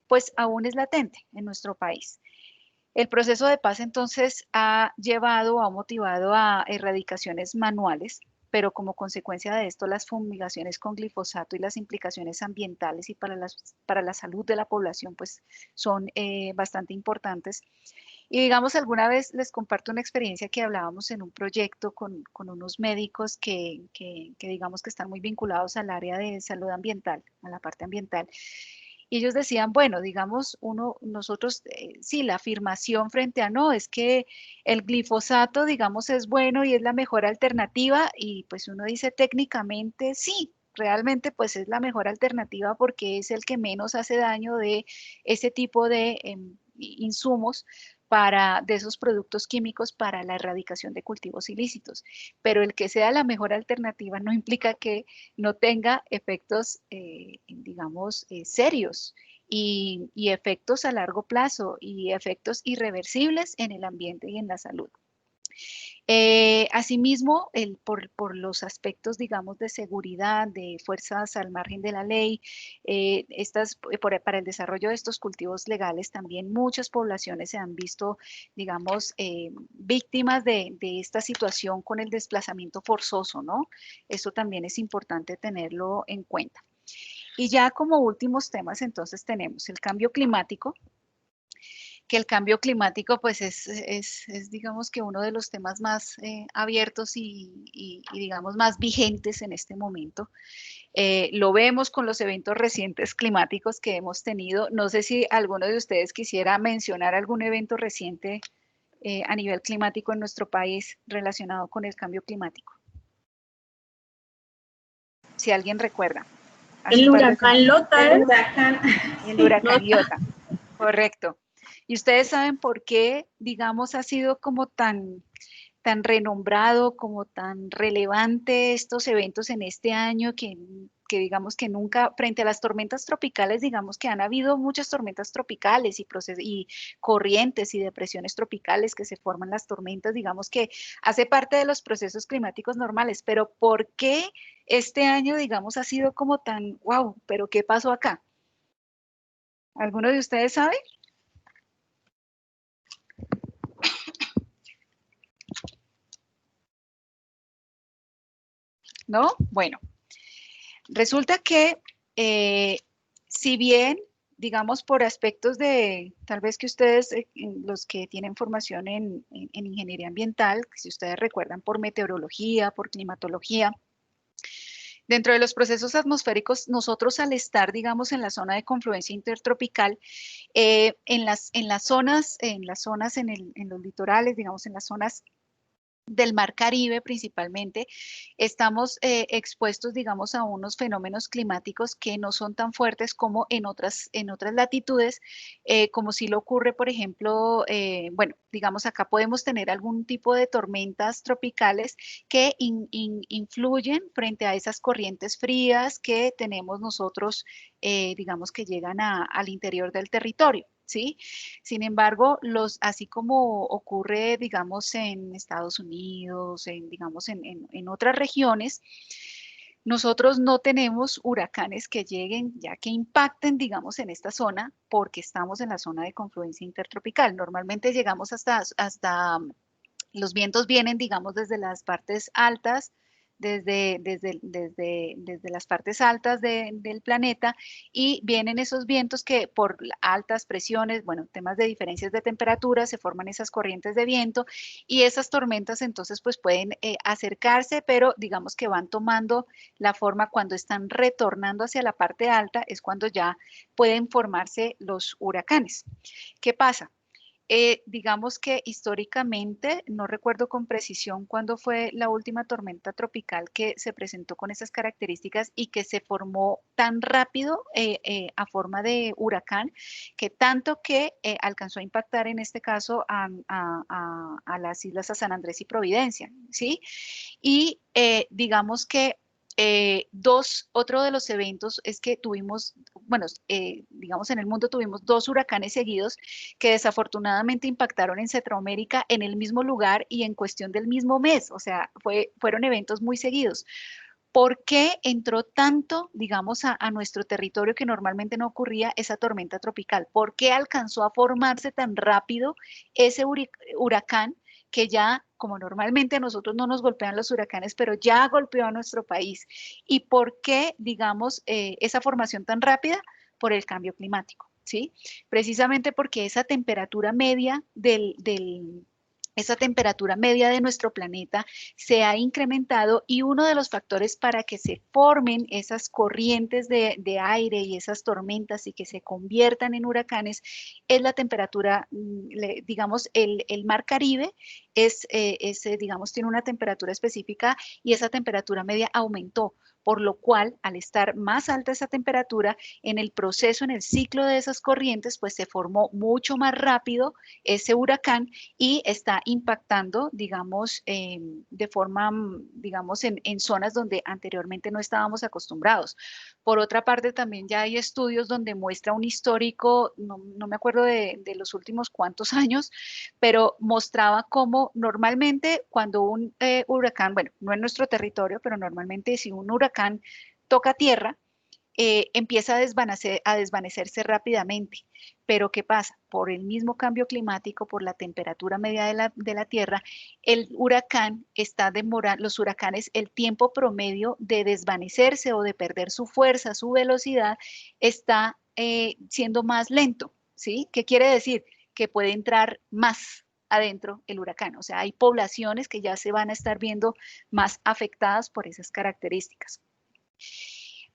pues aún es latente en nuestro país. El proceso de paz entonces ha motivado a erradicaciones manuales, pero como consecuencia de esto las fumigaciones con glifosato y las implicaciones ambientales y para la salud de la población pues son bastante importantes. Y digamos, alguna vez les comparto una experiencia que hablábamos en un proyecto con unos médicos que digamos que están muy vinculados al área de salud ambiental, a la parte ambiental. Y ellos decían, bueno, digamos, nosotros, sí, la afirmación frente a no, es que el glifosato, digamos, es bueno y es la mejor alternativa, y pues uno dice técnicamente sí, realmente pues es la mejor alternativa porque es el que menos hace daño de ese tipo de insumos de esos productos químicos para la erradicación de cultivos ilícitos. Pero el que sea la mejor alternativa no implica que no tenga efectos, digamos, serios y efectos a largo plazo y efectos irreversibles en el ambiente y en la salud. Asimismo, por los aspectos, digamos, de seguridad, de fuerzas al margen de la ley, para el desarrollo de estos cultivos legales, también muchas poblaciones se han visto, digamos, víctimas de esta situación con el desplazamiento forzoso, ¿no? Eso también es importante tenerlo en cuenta. Y ya como últimos temas, entonces tenemos el cambio climático, que el cambio climático pues es digamos que uno de los temas más abiertos y digamos más vigentes en este momento. Lo vemos con los eventos recientes climáticos que hemos tenido. No sé si alguno de ustedes quisiera mencionar algún evento reciente a nivel climático en nuestro país relacionado con el cambio climático. Si alguien recuerda. El huracán Lota. El huracán Iota, correcto. Y ustedes saben por qué, digamos, ha sido como tan renombrado, como tan relevante estos eventos en este año que digamos que nunca, frente a las tormentas tropicales, digamos que han habido muchas tormentas tropicales y corrientes y depresiones tropicales que se forman las tormentas, digamos que hace parte de los procesos climáticos normales, pero ¿por qué este año, digamos, ha sido como tan, wow, pero qué pasó acá? ¿Alguno de ustedes sabe? ¿No? Bueno, resulta que si bien, digamos, por aspectos de, tal vez que ustedes, los que tienen formación en ingeniería ambiental, si ustedes recuerdan por meteorología, por climatología, dentro de los procesos atmosféricos, nosotros al estar, digamos, en la zona de confluencia intertropical, en las zonas, en los litorales, digamos, en las zonas del Mar Caribe principalmente, estamos expuestos, digamos, a unos fenómenos climáticos que no son tan fuertes como en otras latitudes, como si lo ocurre, por ejemplo, bueno, digamos, acá podemos tener algún tipo de tormentas tropicales que influyen frente a esas corrientes frías que tenemos nosotros, digamos, que llegan al interior del territorio. ¿Sí? Sin embargo, así como ocurre, digamos, en Estados Unidos, digamos, en otras regiones, Nosotros no tenemos huracanes que lleguen, ya que impacten, digamos, en esta zona, porque estamos en la zona de confluencia intertropical. Normalmente llegamos hasta los vientos vienen, digamos, desde las partes altas, desde las partes altas del planeta, y vienen esos vientos que por altas presiones, bueno, temas de diferencias de temperatura, se forman esas corrientes de viento y esas tormentas entonces pues pueden acercarse, pero digamos que van tomando la forma cuando están retornando hacia la parte alta, es cuando ya pueden formarse los huracanes. ¿Qué pasa? Digamos que históricamente, no recuerdo con precisión cuándo fue la última tormenta tropical que se presentó con esas características y que se formó tan rápido a forma de huracán, que tanto que alcanzó a impactar en este caso a las islas a San Andrés y Providencia, ¿sí? Y digamos que otro de los eventos es que tuvimos, bueno, digamos en el mundo tuvimos dos huracanes seguidos que desafortunadamente impactaron en Centroamérica en el mismo lugar y en cuestión del mismo mes, o sea, fueron eventos muy seguidos. ¿Por qué entró tanto, digamos, a nuestro territorio que normalmente no ocurría esa tormenta tropical? ¿Por qué alcanzó a formarse tan rápido ese huracán que ya, como normalmente a nosotros no nos golpean los huracanes, pero ya golpeó a nuestro país? ¿Y por qué, digamos, esa formación tan rápida? Por el cambio climático, ¿sí? Precisamente porque esa temperatura media esa temperatura media de nuestro planeta se ha incrementado y uno de los factores para que se formen esas corrientes de aire y esas tormentas y que se conviertan en huracanes es la temperatura, digamos, el mar Caribe digamos, tiene una temperatura específica y esa temperatura media aumentó, por lo cual, al estar más alta esa temperatura, en el proceso, en el ciclo de esas corrientes, pues se formó mucho más rápido ese huracán y está impactando, digamos, de forma, digamos, en zonas donde anteriormente no estábamos acostumbrados. Por otra parte, también ya hay estudios donde muestra un histórico, no me acuerdo de los últimos cuantos años, pero mostraba cómo normalmente cuando un huracán, bueno, no en nuestro territorio, pero normalmente si un huracán toca tierra, empieza a desvanecerse rápidamente. Pero ¿qué pasa? Por el mismo cambio climático, por la temperatura media de la Tierra, el huracán está demorando, los huracanes, el tiempo promedio de desvanecerse o de perder su fuerza, su velocidad, está siendo más lento, ¿sí? ¿Qué quiere decir? Que puede entrar más adentro el huracán. O sea, hay poblaciones que ya se van a estar viendo más afectadas por esas características.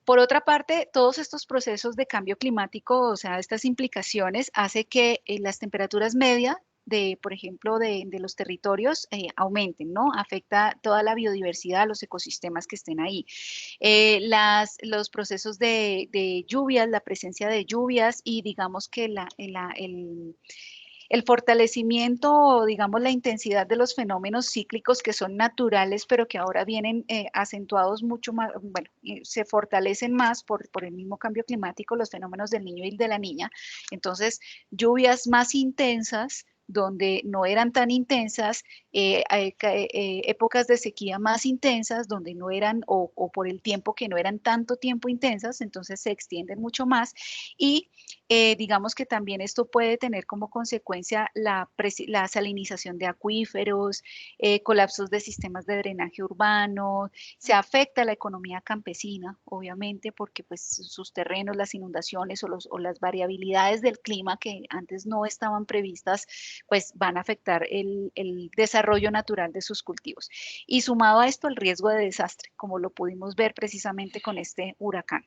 Por otra parte, todos estos procesos de cambio climático, o sea, estas implicaciones, hace que las temperaturas medias por ejemplo, de los territorios aumenten, ¿no? Afecta toda la biodiversidad, los ecosistemas que estén ahí. Los procesos de lluvias, la presencia de lluvias y digamos que el fortalecimiento o digamos la intensidad de los fenómenos cíclicos que son naturales, pero que ahora vienen acentuados mucho más, bueno, se fortalecen más por el mismo cambio climático, los fenómenos del niño y de la niña. Entonces, lluvias más intensas, donde no eran tan intensas, épocas de sequía más intensas, donde no eran, o por el tiempo que no eran tanto tiempo intensas, entonces se extienden mucho más y digamos que también esto puede tener como consecuencia la salinización de acuíferos, colapsos de sistemas de drenaje urbano, se afecta la economía campesina, obviamente, porque pues sus terrenos, las inundaciones o las variabilidades del clima que antes no estaban previstas, pues van a afectar el desarrollo natural de sus cultivos. Y sumado a esto, el riesgo de desastre, como lo pudimos ver precisamente con este huracán.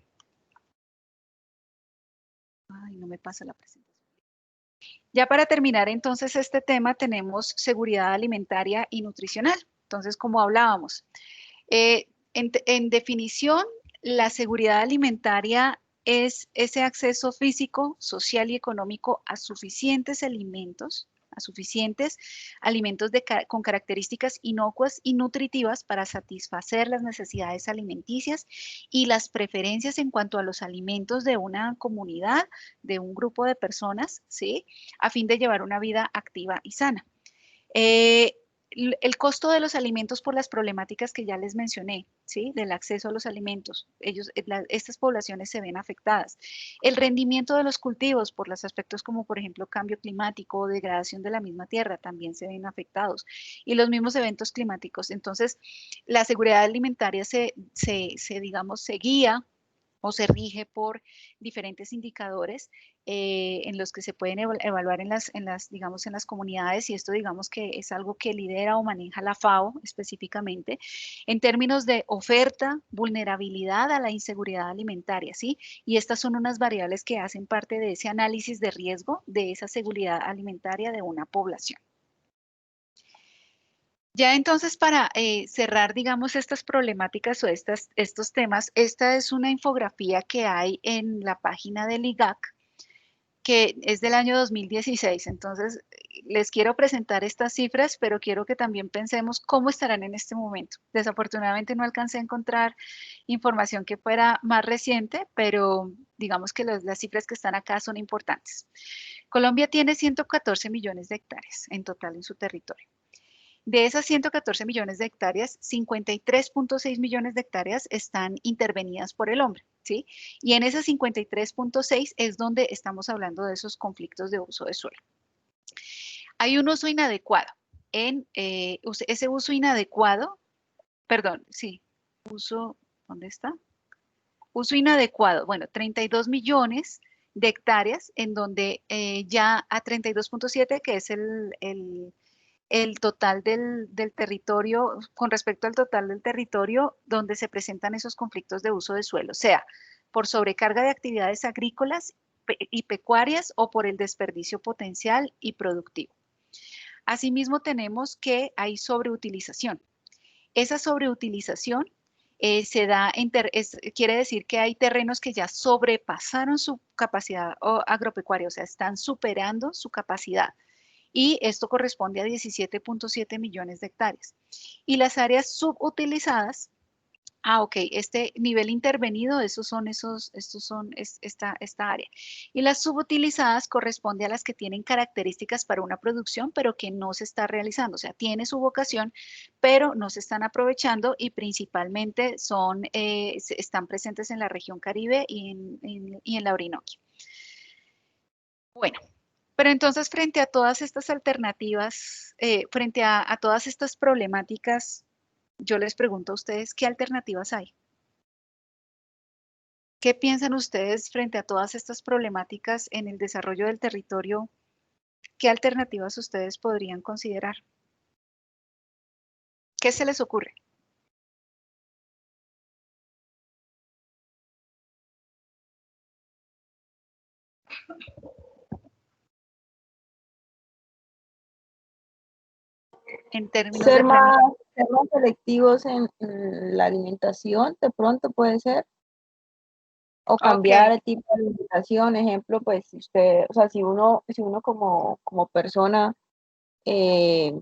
Ay, no me pasa la presentación. Ya para terminar entonces este tema tenemos seguridad alimentaria y nutricional. Entonces, como hablábamos, en definición, la seguridad alimentaria es ese acceso físico, social y económico a suficientes alimentos con características inocuas y nutritivas para satisfacer las necesidades alimenticias y las preferencias en cuanto a los alimentos de una comunidad, de un grupo de personas, ¿sí? A fin de llevar una vida activa y sana. Eh, el costo de los alimentos por las problemáticas que ya les mencioné, ¿sí? Del acceso a los alimentos. Estas poblaciones se ven afectadas. El rendimiento de los cultivos por los aspectos como, por ejemplo, cambio climático o degradación de la misma tierra también se ven afectados. Y los mismos eventos climáticos. Entonces, la seguridad alimentaria digamos, se guía o se rige por diferentes indicadores en los que se pueden evaluar digamos, en las comunidades, y esto digamos que es algo que lidera o maneja la FAO específicamente, en términos de oferta, vulnerabilidad a la inseguridad alimentaria, ¿sí? Y estas son unas variables que hacen parte de ese análisis de riesgo de esa seguridad alimentaria de una población. Ya entonces para cerrar, digamos, estas problemáticas o estos temas, esta es una infografía que hay en la página del IGAC, que es del año 2016. Entonces, les quiero presentar estas cifras, pero quiero que también pensemos cómo estarán en este momento. Desafortunadamente no alcancé a encontrar información que fuera más reciente, pero digamos que las cifras que están acá son importantes. Colombia tiene 114 millones de hectáreas en total en su territorio. De esas 114 millones de hectáreas, 53.6 millones de hectáreas están intervenidas por el hombre, ¿sí? Y en esas 53.6 es donde estamos hablando de esos conflictos de uso de suelo. Hay un uso inadecuado. Ese uso inadecuado, perdón, sí, ¿dónde está? Uso inadecuado, bueno, 32 millones de hectáreas en donde ya a 32.7, que es el total del territorio, con respecto al total del territorio donde se presentan esos conflictos de uso de suelo, sea por sobrecarga de actividades agrícolas y pecuarias o por el desperdicio potencial y productivo. Asimismo, tenemos que hay sobreutilización. Esa sobreutilización quiere decir que hay terrenos que ya sobrepasaron su capacidad agropecuaria, o sea, están superando su capacidad. Y esto corresponde a 17.7 millones de hectáreas. Y las áreas subutilizadas, ok, este nivel intervenido, esta área. Y las subutilizadas corresponde a las que tienen características para una producción, pero que no se está realizando. O sea, tiene su vocación, pero no se están aprovechando y principalmente están presentes en la región Caribe y en la Orinoquia. Bueno, pero entonces frente a todas estas alternativas, frente a todas estas problemáticas, yo les pregunto a ustedes, ¿qué alternativas hay? ¿Qué piensan ustedes frente a todas estas problemáticas en el desarrollo del territorio? ¿Qué alternativas ustedes podrían considerar? ¿Qué se les ocurre? En términos de Ser más selectivos en la alimentación, de pronto puede ser. O cambiar Ok, el tipo de alimentación, ejemplo, pues si usted, o sea, si uno como persona, eh,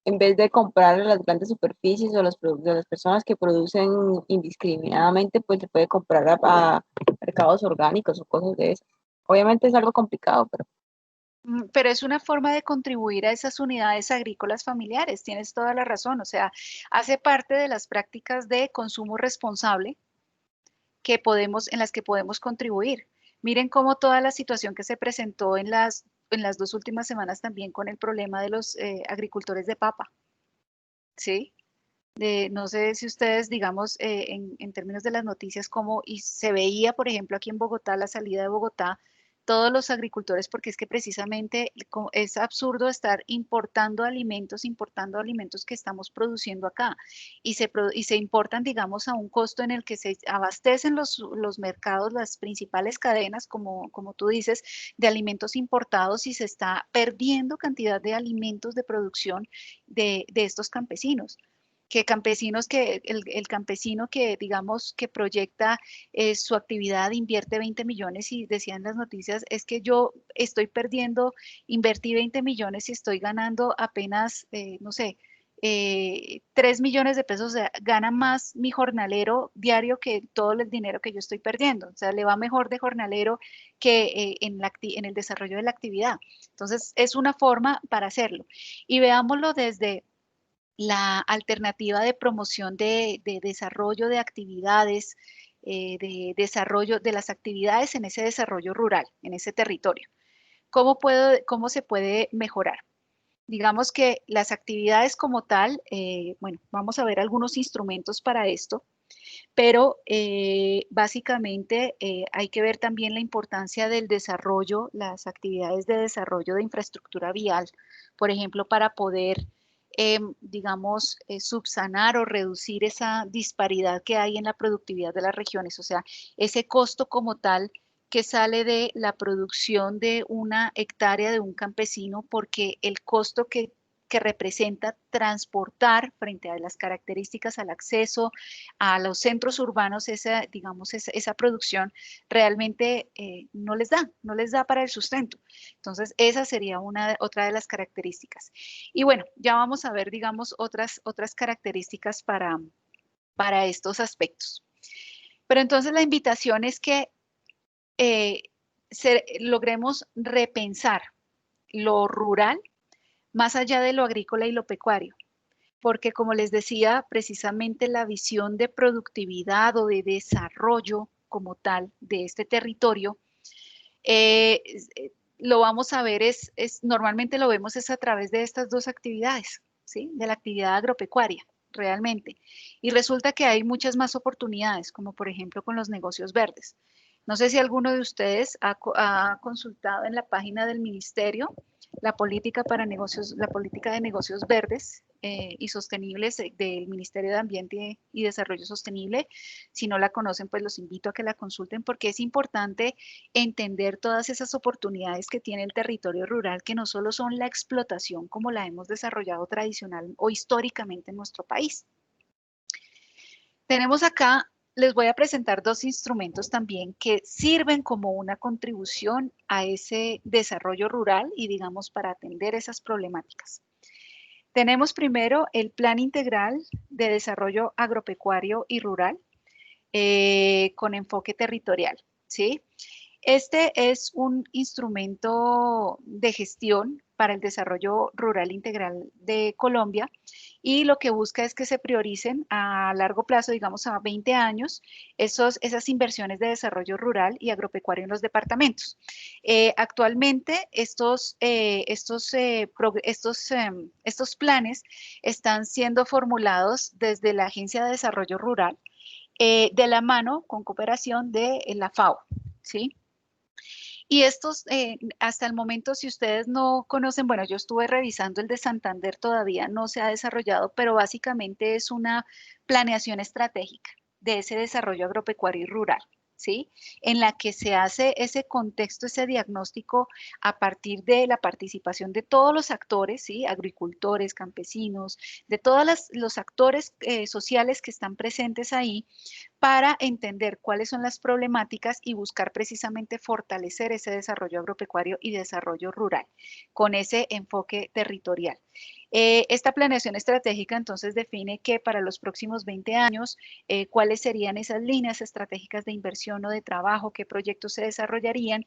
en vez de comprar las grandes superficies o los productos de las personas que producen indiscriminadamente, pues se puede comprar a mercados orgánicos o cosas de esas. Obviamente es algo complicado, pero pero es una forma de contribuir a esas unidades agrícolas familiares, tienes toda la razón, o sea, hace parte de las prácticas de consumo responsable en las que podemos contribuir. Miren cómo toda la situación que se presentó en las 2 últimas semanas también con el problema de los agricultores de papa, ¿sí? No sé si ustedes, digamos, en términos de las noticias, y se veía, por ejemplo, aquí en Bogotá, la salida de Bogotá, todos los agricultores, porque es que precisamente es absurdo estar importando alimentos que estamos produciendo acá y se importan, digamos, a un costo en el que se abastecen los mercados, las principales cadenas, como tú dices, de alimentos importados y se está perdiendo cantidad de alimentos de producción de estos campesinos que campesinos el campesino que digamos que proyecta su actividad, invierte 20 millones y decían las noticias, es que yo estoy perdiendo, invertí 20 millones y estoy ganando apenas, no sé, 3 millones de pesos, o sea, gana más mi jornalero diario que todo el dinero que yo estoy perdiendo. O sea, le va mejor de jornalero que en el desarrollo de la actividad. Entonces, es una forma para hacerlo. Y veámoslo desde la alternativa de promoción de desarrollo de actividades, de desarrollo de las actividades en ese desarrollo rural, en ese territorio. ¿Cómo se puede mejorar? Digamos que las actividades como tal, bueno, vamos a ver algunos instrumentos para esto, pero básicamente hay que ver también la importancia del desarrollo, las actividades de desarrollo de infraestructura vial, por ejemplo, para poder, digamos, subsanar o reducir esa disparidad que hay en la productividad de las regiones, o sea, ese costo como tal que sale de la producción de una hectárea de un campesino, porque el costo que representa transportar frente a las características al acceso a los centros urbanos, esa, digamos, esa producción realmente no les da para el sustento. Entonces, esa sería otra de las características. Y bueno, ya vamos a ver, digamos, otras características para estos aspectos. Pero entonces la invitación es que logremos repensar lo rural más allá de lo agrícola y lo pecuario, porque como les decía, precisamente la visión de productividad o de desarrollo como tal de este territorio, lo vamos a ver normalmente lo vemos es a través de estas dos actividades, ¿sí? De la actividad agropecuaria, realmente. Y resulta que hay muchas más oportunidades, como por ejemplo con los negocios verdes. No sé si alguno de ustedes ha consultado en la página del ministerio la política para negocios, la política de negocios verdes y sostenibles del Ministerio de Ambiente y Desarrollo Sostenible. Si no la conocen, pues los invito a que la consulten porque es importante entender todas esas oportunidades que tiene el territorio rural, que no solo son la explotación como la hemos desarrollado tradicional o históricamente en nuestro país. Tenemos acá, les voy a presentar dos instrumentos también que sirven como una contribución a ese desarrollo rural y digamos para atender esas problemáticas. Tenemos primero el Plan Integral de Desarrollo Agropecuario y Rural con enfoque territorial, ¿sí? Este es un instrumento de gestión para el desarrollo rural integral de Colombia y lo que busca es que se prioricen a largo plazo, digamos a 20 años, esas inversiones de desarrollo rural y agropecuario en los departamentos. Actualmente estos planes están siendo formulados desde la Agencia de Desarrollo Rural de la mano con cooperación de la FAO, ¿sí? Y estos, hasta el momento, si ustedes no conocen, bueno, yo estuve revisando el de Santander, todavía no se ha desarrollado, pero básicamente es una planeación estratégica de ese desarrollo agropecuario y rural, ¿sí? En la que se hace ese contexto, ese diagnóstico a partir de la participación de todos los actores, ¿sí? Agricultores, campesinos, de todos los actores sociales que están presentes ahí para entender cuáles son las problemáticas y buscar precisamente fortalecer ese desarrollo agropecuario y desarrollo rural con ese enfoque territorial. Esta planeación estratégica entonces define que para los próximos 20 años, cuáles serían esas líneas estratégicas de inversión o de trabajo, qué proyectos se desarrollarían,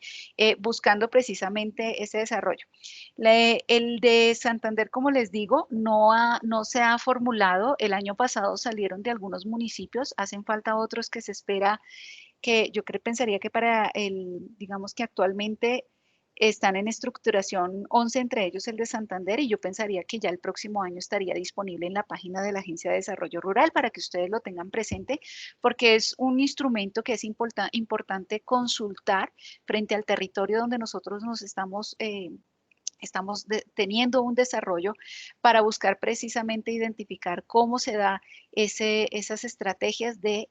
buscando precisamente ese desarrollo. El de Santander, como les digo, no se ha formulado. El año pasado salieron de algunos municipios, hacen falta otros que se espera que pensaría que digamos que actualmente están en estructuración 11, entre ellos el de Santander, y yo pensaría que ya el próximo año estaría disponible en la página de la Agencia de Desarrollo Rural para que ustedes lo tengan presente, porque es un instrumento que es importante consultar frente al territorio donde nosotros nos estamos teniendo un desarrollo para buscar precisamente identificar cómo se da esas estrategias de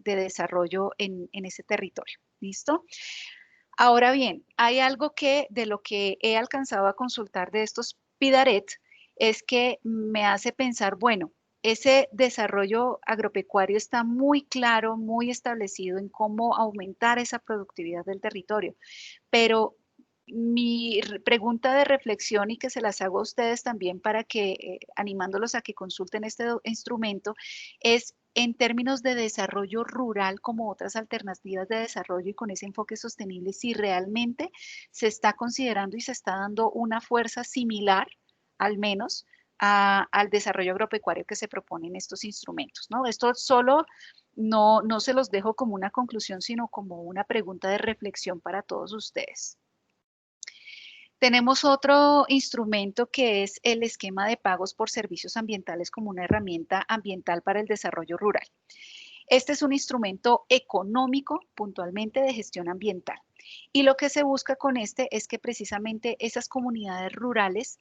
desarrollo en ese territorio. ¿Listo? Ahora bien, hay algo que de lo que he alcanzado a consultar de estos PIDARET es que me hace pensar, bueno, ese desarrollo agropecuario está muy claro, muy establecido en cómo aumentar esa productividad del territorio, pero pregunta de reflexión y que se las hago a ustedes también para que, animándolos a que consulten este instrumento, es en términos de desarrollo rural como otras alternativas de desarrollo y con ese enfoque sostenible, si realmente se está considerando y se está dando una fuerza similar, al menos, al desarrollo agropecuario que se propone en estos instrumentos, ¿no? Esto solo no se los dejo como una conclusión, sino como una pregunta de reflexión para todos ustedes. Tenemos otro instrumento que es el esquema de pagos por servicios ambientales como una herramienta ambiental para el desarrollo rural. Este es un instrumento económico puntualmente de gestión ambiental. Y lo que se busca con este es que precisamente esas comunidades rurales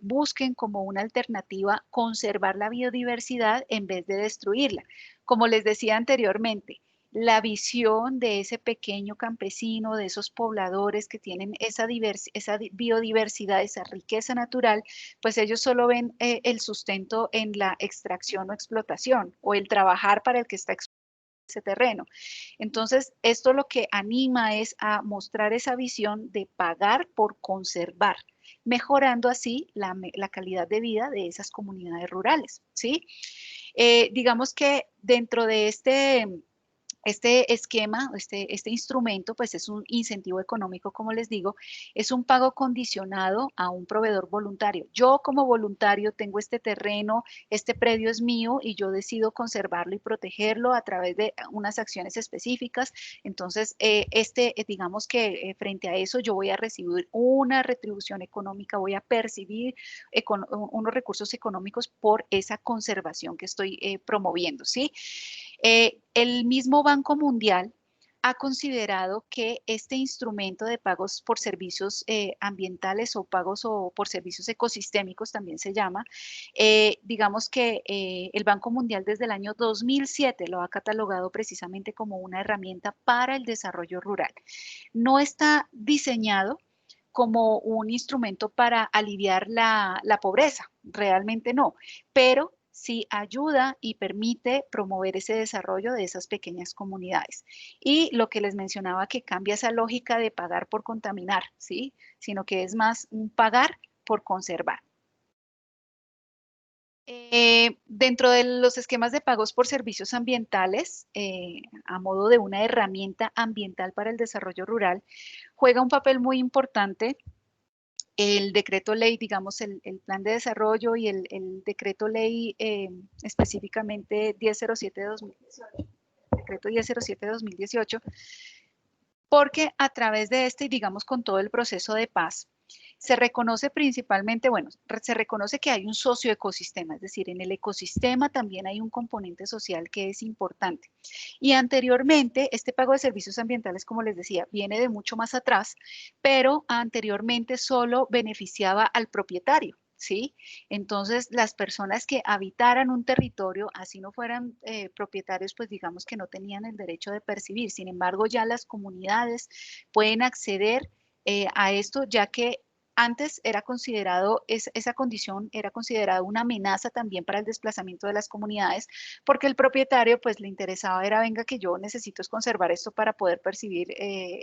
busquen como una alternativa conservar la biodiversidad en vez de destruirla. Como les decía anteriormente, la visión de ese pequeño campesino, de esos pobladores que tienen esa biodiversidad, esa riqueza natural, pues ellos solo ven el sustento en la extracción o explotación o el trabajar para el que está ese terreno. Entonces, esto lo que anima es a mostrar esa visión de pagar por conservar, mejorando así la calidad de vida de esas comunidades rurales, ¿sí? Digamos que dentro de este esquema, este instrumento, pues es un incentivo económico, como les digo, es un pago condicionado a un proveedor voluntario. Yo como voluntario tengo este terreno, este predio es mío y yo decido conservarlo y protegerlo a través de unas acciones específicas. Entonces, digamos que frente a eso yo voy a recibir una retribución económica, voy a percibir unos recursos económicos por esa conservación que estoy promoviendo, ¿sí? El mismo Banco Mundial ha considerado que este instrumento de pagos por servicios ambientales o pagos o por servicios ecosistémicos también se llama, digamos que el Banco Mundial desde el año 2007 lo ha catalogado precisamente como una herramienta para el desarrollo rural. No está diseñado como un instrumento para aliviar la pobreza, realmente no, pero sí ayuda y permite promover ese desarrollo de esas pequeñas comunidades. Y lo que les mencionaba que cambia esa lógica de pagar por contaminar, ¿sí? Sino que es más un pagar por conservar. Dentro de los esquemas de pagos por servicios ambientales, a modo de una herramienta ambiental para el desarrollo rural, juega un papel muy importante el decreto ley, digamos, el plan de desarrollo y el decreto ley específicamente 1007 de 2018, decreto 1007 de 2018, porque a través de este y digamos con todo el proceso de paz, se reconoce principalmente, bueno, se reconoce que hay un socioecosistema, es decir, en el ecosistema también hay un componente social que es importante. Y anteriormente, este pago de servicios ambientales, como les decía, viene de mucho más atrás, pero anteriormente solo beneficiaba al propietario. ¿Sí? Entonces, las personas que habitaran un territorio, así no fueran propietarios, pues digamos que no tenían el derecho de percibir. Sin embargo, ya las comunidades pueden acceder a esto, ya que antes era considerado, esa condición era considerada una amenaza también para el desplazamiento de las comunidades, porque el propietario pues le interesaba era, venga que yo necesito es conservar esto para poder percibir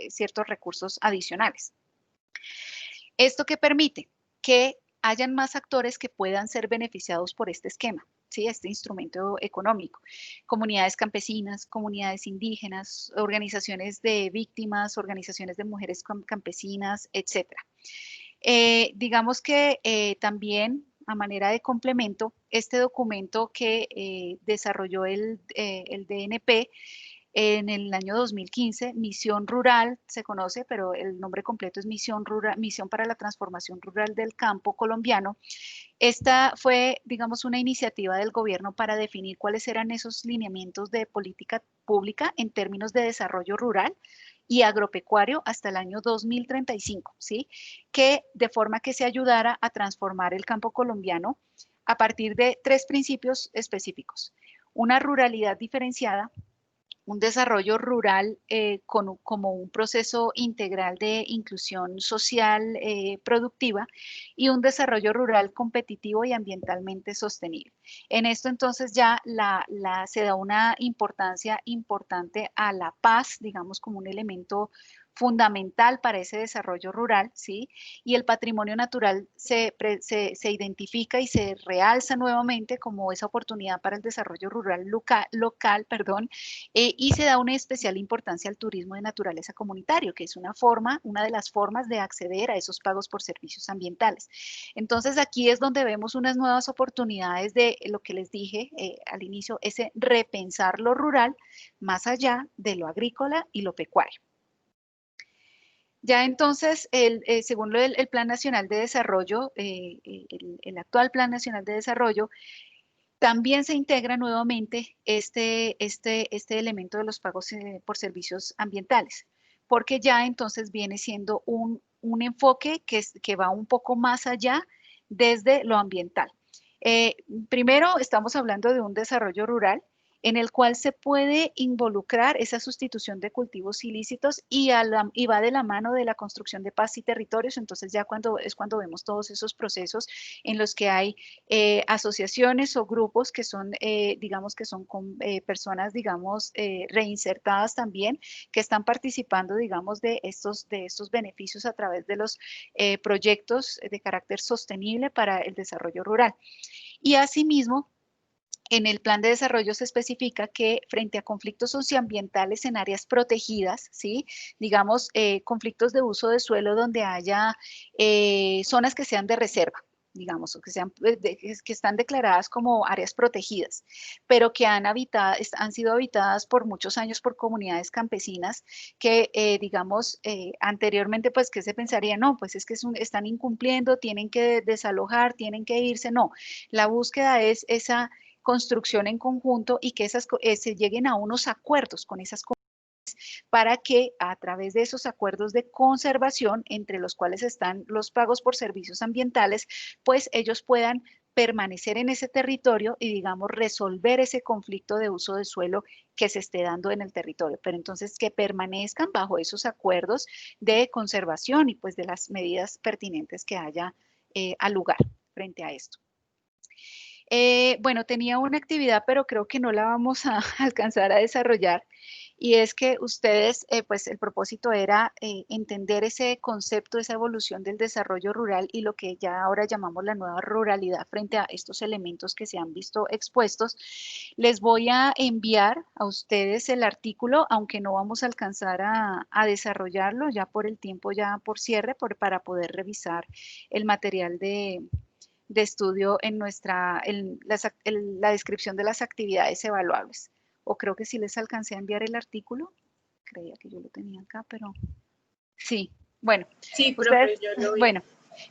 ciertos recursos adicionales. ¿Esto qué permite? Que hayan más actores que puedan ser beneficiados por este esquema. ¿Sí? Este instrumento económico. Comunidades campesinas, comunidades indígenas, organizaciones de víctimas, organizaciones de mujeres campesinas, etcétera. Digamos que también a manera de complemento, este documento que desarrolló el DNP en el año 2015, Misión Rural se conoce, pero el nombre completo es Misión Rural, Misión para la Transformación Rural del Campo Colombiano. Esta fue, digamos, una iniciativa del gobierno para definir cuáles eran esos lineamientos de política pública en términos de desarrollo rural y agropecuario hasta el año 2035, ¿sí? Que de forma que se ayudara a transformar el campo colombiano a partir de tres principios específicos. Una ruralidad diferenciada, un desarrollo rural como un proceso integral de inclusión social productiva y un desarrollo rural competitivo y ambientalmente sostenible. En esto entonces ya se da una importancia importante a la paz, digamos como un elemento fundamental para ese desarrollo rural, ¿sí? Y el patrimonio natural se identifica y se realza nuevamente como esa oportunidad para el desarrollo rural local, perdón, y se da una especial importancia al turismo de naturaleza comunitario, que es una de las formas de acceder a esos pagos por servicios ambientales. Entonces aquí es donde vemos unas nuevas oportunidades de lo que les dije al inicio, ese repensar lo rural más allá de lo agrícola y lo pecuario. Ya entonces, según el Plan Nacional de Desarrollo, el actual Plan Nacional de Desarrollo, también se integra nuevamente este elemento de los pagos por servicios ambientales, porque ya entonces viene siendo un enfoque que va un poco más allá desde lo ambiental. Primero, estamos hablando de un desarrollo rural en el cual se puede involucrar esa sustitución de cultivos ilícitos y va de la mano de la construcción de paz y territorios. Entonces ya cuando vemos todos esos procesos en los que hay asociaciones o grupos que son, digamos, que son con, personas, digamos, reinsertadas también, que están participando, digamos, de estos beneficios a través de los proyectos de carácter sostenible para el desarrollo rural. Y asimismo, en el plan de desarrollo se especifica que frente a conflictos socioambientales en áreas protegidas, ¿sí? Digamos, conflictos de uso de suelo donde haya zonas que sean de reserva, digamos, o que están declaradas como áreas protegidas, pero que han sido habitadas por muchos años por comunidades campesinas que, digamos, anteriormente, pues, ¿qué se pensaría? No, pues es que están incumpliendo, tienen que desalojar, tienen que irse. No, la búsqueda es esa construcción en conjunto y que se lleguen a unos acuerdos con esas comunidades para que a través de esos acuerdos de conservación, entre los cuales están los pagos por servicios ambientales, pues ellos puedan permanecer en ese territorio y, digamos, resolver ese conflicto de uso de suelo que se esté dando en el territorio. Pero entonces que permanezcan bajo esos acuerdos de conservación y pues de las medidas pertinentes que haya al lugar frente a esto. Bueno, tenía una actividad, pero creo que no la vamos a alcanzar a desarrollar. Y es que ustedes, pues el propósito era entender ese concepto, esa evolución del desarrollo rural y lo que ya ahora llamamos la nueva ruralidad frente a estos elementos que se han visto expuestos. Les voy a enviar a ustedes el artículo, aunque no vamos a alcanzar a desarrollarlo ya por el tiempo, ya por cierre, para poder revisar el material de estudio en la descripción de las actividades evaluables. O creo que sí les alcancé a enviar el artículo. Creía que yo lo tenía acá, pero sí. Bueno, sí, ustedes, profe, yo lo vi. bueno,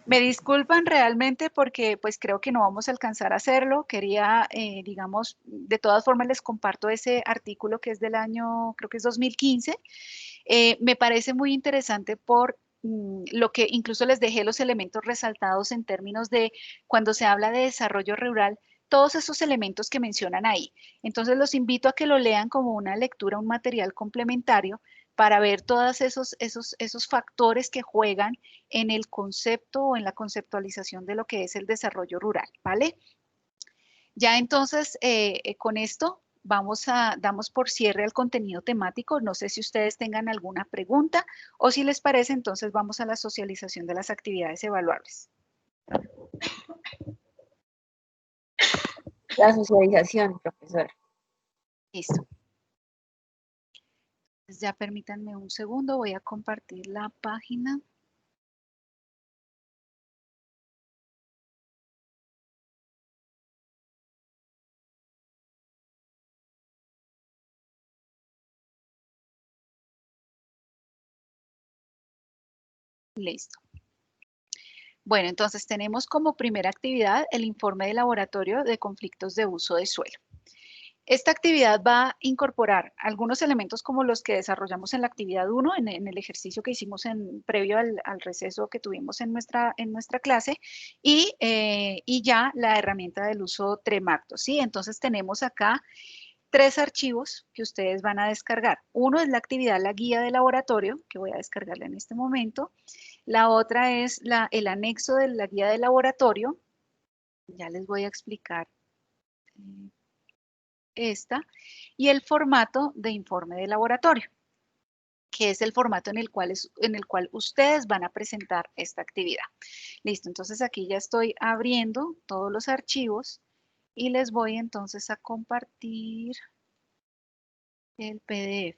me disculpan realmente porque pues creo que no vamos a alcanzar a hacerlo. Quería, digamos, de todas formas les comparto ese artículo que es del año, creo que es 2015. Me parece muy interesante por lo que incluso les dejé los elementos resaltados en términos de cuando se habla de desarrollo rural, todos esos elementos que mencionan ahí. Entonces los invito a que lo lean como una lectura, un material complementario para ver todos esos factores que juegan en el concepto o en la conceptualización de lo que es el desarrollo rural, ¿vale? Ya entonces, con esto damos por cierre el contenido temático. No sé si ustedes tengan alguna pregunta o si les parece, entonces vamos a la socialización de las actividades evaluables. La socialización, profesora. Listo. Entonces ya permítanme un segundo, voy a compartir la página. Listo. Bueno, entonces tenemos como primera actividad el informe de laboratorio de conflictos de uso de suelo. Esta actividad va a incorporar algunos elementos como los que desarrollamos en la actividad 1, en el ejercicio que hicimos previo al receso que tuvimos en nuestra clase, y ya la herramienta del uso Tremacto, ¿sí? Entonces tenemos acá 3 archivos que ustedes van a descargar. Uno es la actividad, la guía de laboratorio, que voy a descargarla en este momento. La otra es el anexo de la guía de laboratorio. Ya les voy a explicar esta. Y el formato de informe de laboratorio. que es el formato en el cual ustedes van a presentar esta actividad. Listo, entonces aquí ya estoy abriendo todos los archivos y les voy entonces a compartir el PDF.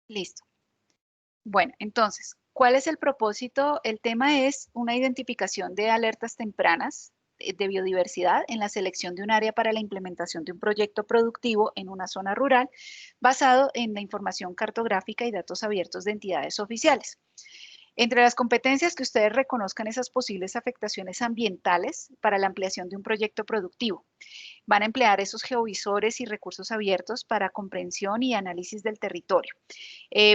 Listo. Bueno, entonces, ¿cuál es el propósito? El tema es una identificación de alertas tempranas de biodiversidad en la selección de un área para la implementación de un proyecto productivo en una zona rural basado en la información cartográfica y datos abiertos de entidades oficiales. Entre las competencias que ustedes reconozcan esas posibles afectaciones ambientales para la ampliación de un proyecto productivo. Van a emplear esos geovisores y recursos abiertos para comprensión y análisis del territorio.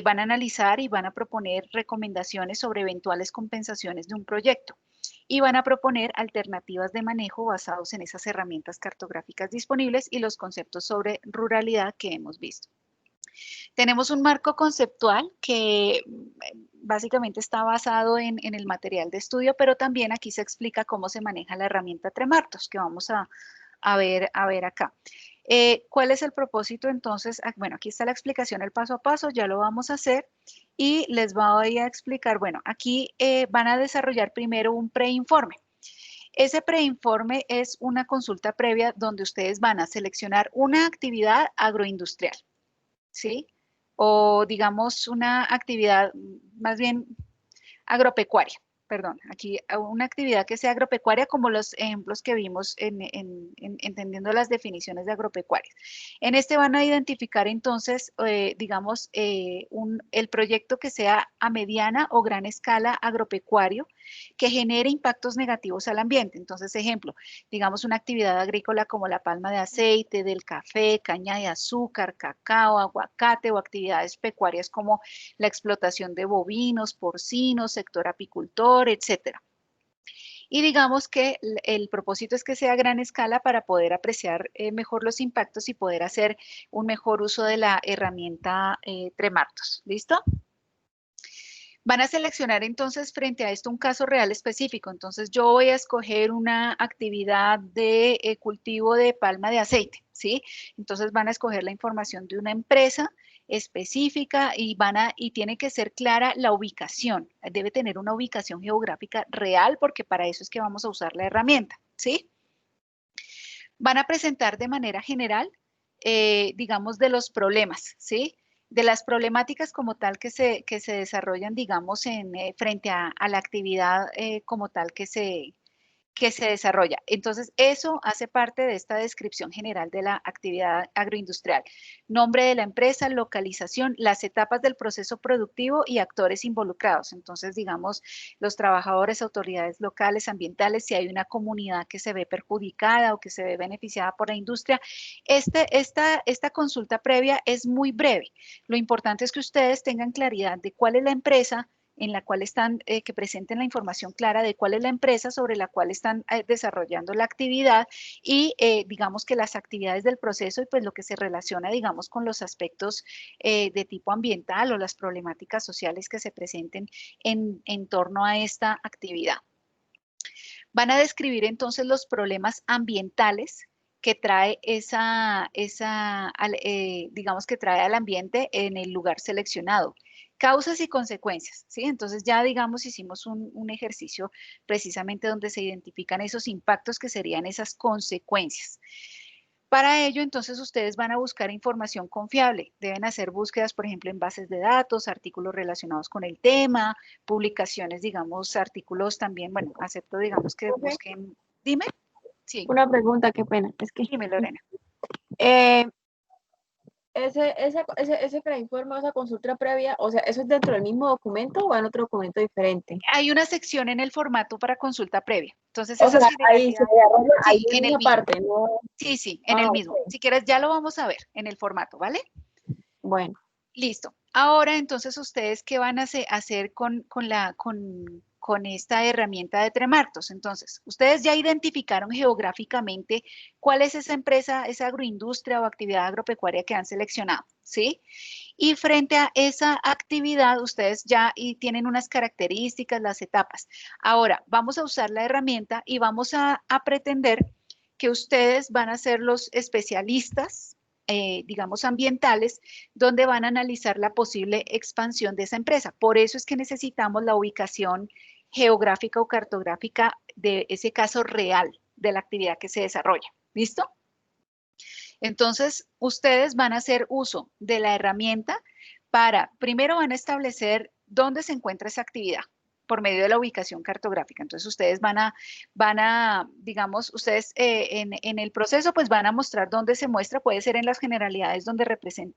Van a analizar y van a proponer recomendaciones sobre eventuales compensaciones de un proyecto y van a proponer alternativas de manejo basados en esas herramientas cartográficas disponibles y los conceptos sobre ruralidad que hemos visto. Tenemos un marco conceptual que básicamente está basado en el material de estudio, pero también aquí se explica cómo se maneja la herramienta Tremartos, que vamos a ver acá. ¿Cuál es el propósito entonces? Bueno, aquí está la explicación, el paso a paso, ya lo vamos a hacer y les voy a explicar, bueno, aquí van a desarrollar primero un preinforme. Ese preinforme es una consulta previa donde ustedes van a seleccionar una actividad agroindustrial, ¿sí? O digamos una actividad más bien agropecuaria, perdón, aquí una actividad que sea agropecuaria como los ejemplos que vimos entendiendo las definiciones de agropecuarias. En este van a identificar entonces, digamos, el proyecto que sea a mediana o gran escala agropecuario que genere impactos negativos al ambiente. Entonces, ejemplo, digamos una actividad agrícola como la palma de aceite, del café, caña de azúcar, cacao, aguacate o actividades pecuarias como la explotación de bovinos, porcinos, sector apicultor, etcétera. Y digamos que el propósito es que sea a gran escala para poder apreciar mejor los impactos y poder hacer un mejor uso de la herramienta Tremartos. ¿Listo? Van a seleccionar entonces frente a esto un caso real específico. Entonces yo voy a escoger una actividad de cultivo de palma de aceite, ¿sí? Entonces van a escoger la información de una empresa específica y tiene que ser clara la ubicación. Debe tener una ubicación geográfica real porque para eso es que vamos a usar la herramienta, ¿sí? Van a presentar de manera general, digamos, de los problemas, ¿sí? De las problemáticas como tal que se desarrollan, digamos, frente a la actividad como tal que se desarrolla. Entonces, eso hace parte de esta descripción general de la actividad agroindustrial. Nombre de la empresa, localización, las etapas del proceso productivo y actores involucrados. Entonces, digamos, los trabajadores, autoridades locales, ambientales, si hay una comunidad que se ve perjudicada o que se ve beneficiada por la industria. Esta consulta previa es muy breve. Lo importante es que ustedes tengan claridad de cuál es la empresa en la cual están, que presenten la información clara de cuál es la empresa sobre la cual están desarrollando la actividad y digamos que las actividades del proceso y pues lo que se relaciona digamos con los aspectos de tipo ambiental o las problemáticas sociales que se presenten en torno a esta actividad. Van a describir entonces los problemas ambientales que trae digamos que trae al ambiente en el lugar seleccionado. Causas y consecuencias, ¿sí? Entonces ya, digamos, hicimos un ejercicio precisamente donde se identifican esos impactos que serían esas consecuencias. Para ello, entonces, ustedes van a buscar información confiable. Deben hacer búsquedas, por ejemplo, en bases de datos, artículos relacionados con el tema, publicaciones, digamos, artículos también, bueno, acepto, digamos, que busquen. Dime. Sí. Una pregunta, qué pena. Es que Dime, Lorena. Ese preinforme o esa consulta previa, o sea, ¿eso es dentro del mismo documento o en otro documento diferente? Hay una sección en el formato para consulta previa. Entonces, O esas sea, ahí se desarrolla ahí en en el esa mismo. parte, ¿no? Sí, en el mismo. Okay. Si quieres, ya lo vamos a ver en el formato, ¿vale? Bueno. Listo. Ahora, entonces, ¿ustedes qué van a hacer con con esta herramienta de Tremartos. Entonces, ustedes ya identificaron geográficamente cuál es esa empresa, esa agroindustria o actividad agropecuaria que han seleccionado, ¿sí? Y frente a esa actividad, ustedes ya tienen unas características, las etapas. Ahora, vamos a usar la herramienta y vamos a pretender que ustedes van a ser los especialistas, digamos, ambientales, donde van a analizar la posible expansión de esa empresa. Por eso es que necesitamos la ubicación geográfica o cartográfica de ese caso real de la actividad que se desarrolla. ¿Listo? Entonces, ustedes van a hacer uso de la herramienta para, primero van a establecer dónde se encuentra esa actividad por medio de la ubicación cartográfica. Entonces, ustedes van a digamos, ustedes en el proceso, pues van a mostrar dónde se muestra, puede ser en las generalidades donde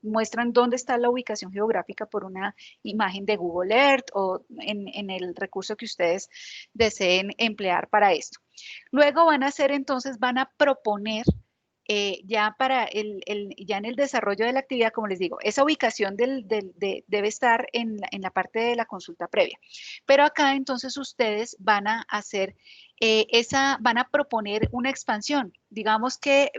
muestran dónde está la ubicación geográfica por una imagen de Google Earth o en el recurso que ustedes deseen emplear para esto. Luego van a hacer, entonces, van a proponer ya ya en el desarrollo de la actividad, como les digo, esa ubicación debe estar en la parte de la consulta previa. Pero acá entonces ustedes van a hacer van a proponer una expansión. Digamos que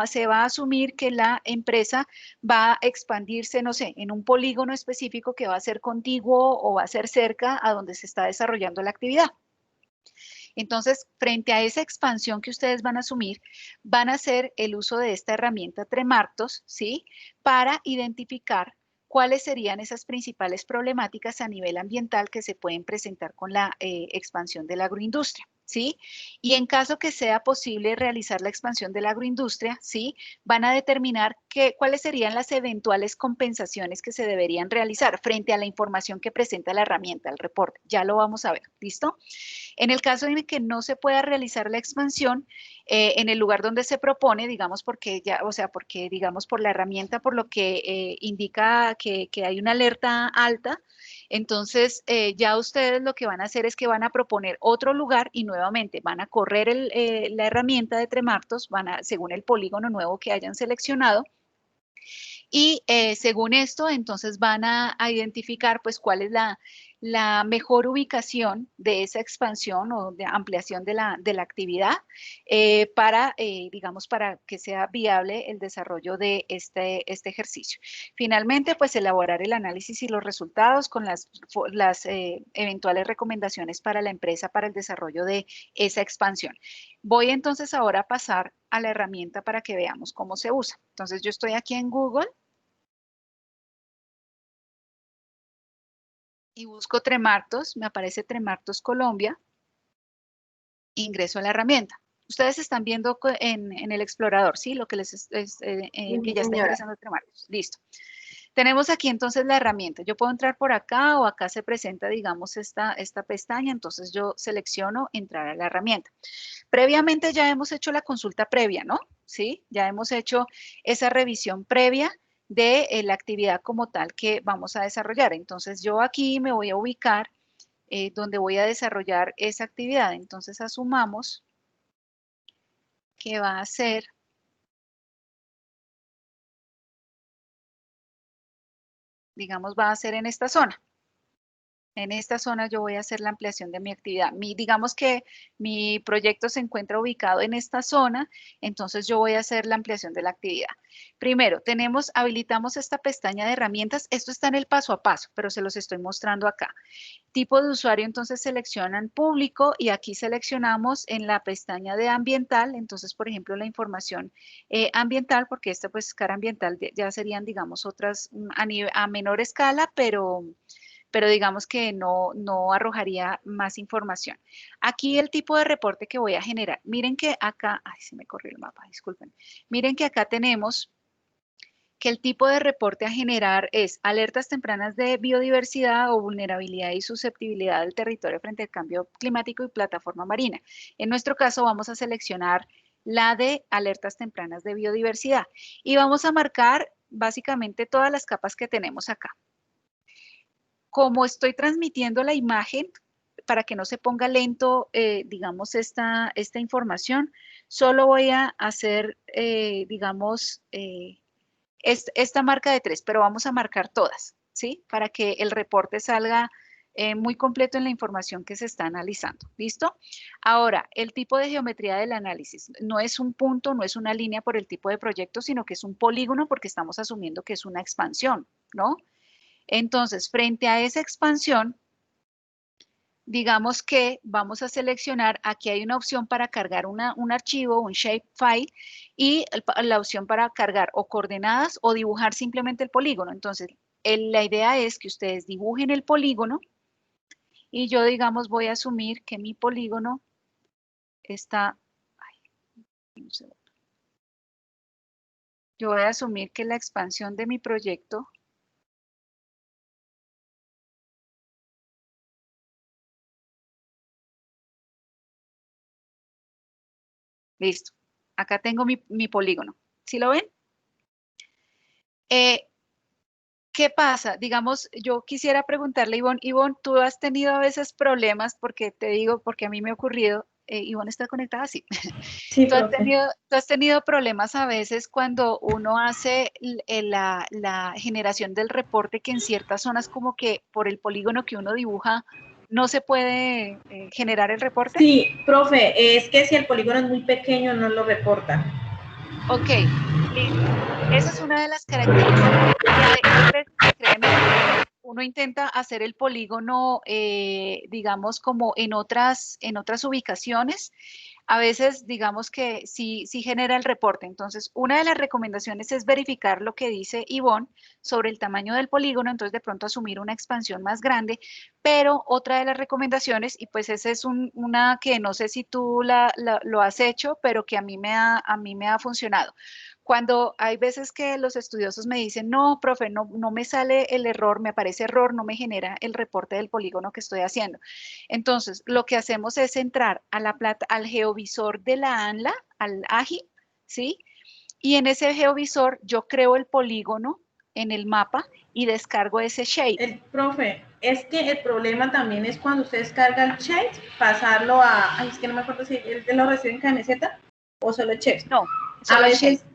se va a asumir que la empresa va a expandirse, no sé, en un polígono específico que va a ser contiguo o va a ser cerca a donde se está desarrollando la actividad. Entonces, frente a esa expansión que ustedes van a asumir, van a hacer el uso de esta herramienta Tremartos, ¿sí? Para identificar cuáles serían esas principales problemáticas a nivel ambiental que se pueden presentar con la expansión de la agroindustria. ¿Sí? Y en caso que sea posible realizar la expansión de la agroindustria, ¿sí? Van a determinar cuáles serían las eventuales compensaciones que se deberían realizar frente a la información que presenta la herramienta, el reporte. Ya lo vamos a ver, ¿listo? En el caso de que no se pueda realizar la expansión en el lugar donde se propone, digamos porque digamos por la herramienta, por lo que indica que hay una alerta alta, entonces ya ustedes lo que van a hacer es que van a proponer otro lugar y nuevamente van a correr la herramienta de Tremartos, según el polígono nuevo que hayan seleccionado. Y según esto, entonces van a identificar pues cuál es la mejor ubicación de esa expansión o de ampliación de la actividad digamos, para que sea viable el desarrollo de este ejercicio. Finalmente, pues elaborar el análisis y los resultados con las eventuales recomendaciones para la empresa para el desarrollo de esa expansión. Voy entonces ahora a pasar a la herramienta para que veamos cómo se usa. Entonces yo estoy aquí en Google y busco Tremartos, me aparece Tremartos Colombia, ingreso a la herramienta. Ustedes están viendo en el explorador, ¿sí? Lo que que ya está ingresando a Tremartos. Listo. Tenemos aquí entonces la herramienta. Yo puedo entrar por acá o acá se presenta, digamos, esta pestaña. Entonces yo selecciono entrar a la herramienta. Previamente ya hemos hecho la consulta previa, ¿no? Sí, ya hemos hecho esa revisión previa de la actividad como tal que vamos a desarrollar. Entonces yo aquí me voy a ubicar donde voy a desarrollar esa actividad. Entonces asumamos que va a ser, digamos, va a ser en esta zona. En esta zona yo voy a hacer la ampliación de mi actividad. Digamos que mi proyecto se encuentra ubicado en esta zona, entonces yo voy a hacer la ampliación de la actividad. Primero, habilitamos esta pestaña de herramientas. Esto está en el paso a paso, pero se los estoy mostrando acá. Tipo de usuario, entonces seleccionan público y aquí seleccionamos en la pestaña de ambiental, entonces por ejemplo la información ambiental, porque esta pues cara ambiental ya serían digamos otras a menor escala, pero digamos que no arrojaría más información. Aquí el tipo de reporte que voy a generar. Miren que acá, ay, se me corrió el mapa, disculpen. Miren que acá tenemos que el tipo de reporte a generar es alertas tempranas de biodiversidad o vulnerabilidad y susceptibilidad del territorio frente al cambio climático y plataforma marina. En nuestro caso vamos a seleccionar la de alertas tempranas de biodiversidad y vamos a marcar básicamente todas las capas que tenemos acá. Como estoy transmitiendo la imagen, para que no se ponga lento, digamos, esta información, solo voy a hacer, digamos, esta marca de 3, pero vamos a marcar todas, ¿sí? Para que el reporte salga muy completo en la información que se está analizando. ¿Listo? Ahora, el tipo de geometría del análisis no es un punto, no es una línea por el tipo de proyecto, sino que es un polígono porque estamos asumiendo que es una expansión, ¿no? Entonces, frente a esa expansión, digamos que vamos a seleccionar, aquí hay una opción para cargar un archivo, un shapefile, y la opción para cargar o coordenadas o dibujar simplemente el polígono. Entonces, la idea es que ustedes dibujen el polígono y yo, digamos, voy a asumir que mi polígono está, ay, un segundo. Yo voy a asumir que la expansión de mi proyecto listo. Acá tengo mi polígono. ¿Sí lo ven? ¿Qué pasa? Digamos, yo quisiera preguntarle a Ivonne, Ivonne, tú has tenido a veces problemas, porque te digo, porque a mí me ha ocurrido, Ivonne está conectada, sí. Sí, profe. Tú has tenido problemas a veces cuando uno hace la generación del reporte, que en ciertas zonas como que por el polígono que uno dibuja no se puede generar el reporte. Sí, profe, es que si el polígono es muy pequeño no lo reporta. Ok, listo. Esa es una de las características. Y hay veces que créeme que uno intenta hacer el polígono, digamos, como en otras ubicaciones. A veces, digamos que sí genera el reporte. Entonces, una de las recomendaciones es verificar lo que dice Ivonne sobre el tamaño del polígono, entonces de pronto asumir una expansión más grande, pero otra de las recomendaciones, y pues esa es una que no sé si tú lo has hecho, pero que a mí me ha funcionado. Cuando hay veces que los estudiosos me dicen, no, profe, no me sale el error, me aparece error, no me genera el reporte del polígono que estoy haciendo. Entonces, lo que hacemos es entrar al geovisor de la ANLA, al AGI, ¿sí? Y en ese geovisor yo creo el polígono en el mapa y descargo ese shape. El profe, es que el problema también es cuando usted descarga el shape, pasarlo a, ay, es que no me acuerdo si él lo recibe en camiseta o solo shape. No, A solo shape. veces,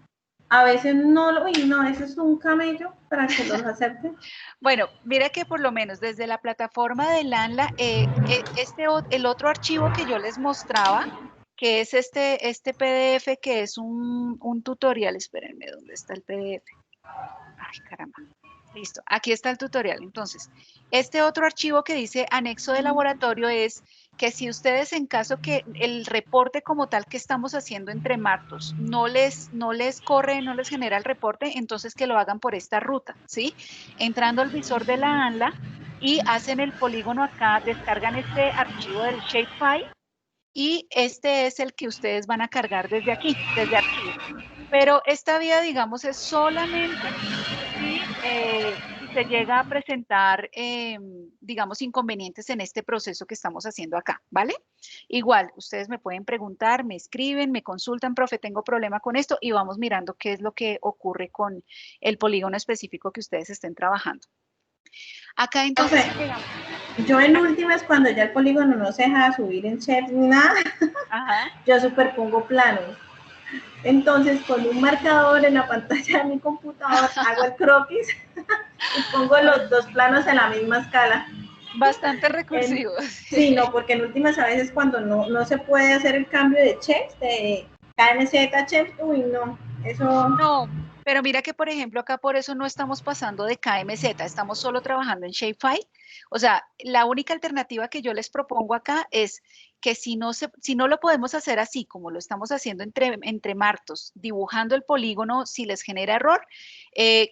a veces no lo, uy, no, eso es un camello para que los acepten. Bueno, mira que por lo menos desde la plataforma del ANLA, el otro archivo que yo les mostraba, que es este PDF, que es un tutorial, espérenme, ¿dónde está el PDF? Ay, caramba. Listo, aquí está el tutorial. Entonces, este otro archivo que dice anexo de laboratorio es que si ustedes, en caso que el reporte como tal que estamos haciendo entre Martos no les corre, no les genera el reporte, entonces que lo hagan por esta ruta, ¿sí? Entrando al visor de la ANLA y hacen el polígono acá, descargan este archivo del shapefile y este es el que ustedes van a cargar desde aquí, desde archivos. Pero esta vía, digamos, es solamente si se llega a presentar, digamos, inconvenientes en este proceso que estamos haciendo acá, ¿vale? Igual, ustedes me pueden preguntar, me escriben, me consultan, profe, tengo problema con esto, y vamos mirando qué es lo que ocurre con el polígono específico que ustedes estén trabajando. Acá entonces, Profe, si llegamos, yo en últimas, cuando ya el polígono no se deja subir en shape ni nada, ajá, yo superpongo planos. Entonces, con un marcador en la pantalla de mi computador, hago el croquis y pongo los dos planos en la misma escala. bastante En, recursivo. sí, no, porque en últimas a veces cuando no se puede hacer el cambio de checks, de KMZ checks, uy, no, eso... No, pero mira que, por ejemplo, acá por eso no estamos pasando de KMZ, estamos solo trabajando en Shapefile. O sea, la única alternativa que yo les propongo acá es que si no lo podemos hacer así como lo estamos haciendo entre martos, dibujando el polígono, si les genera error,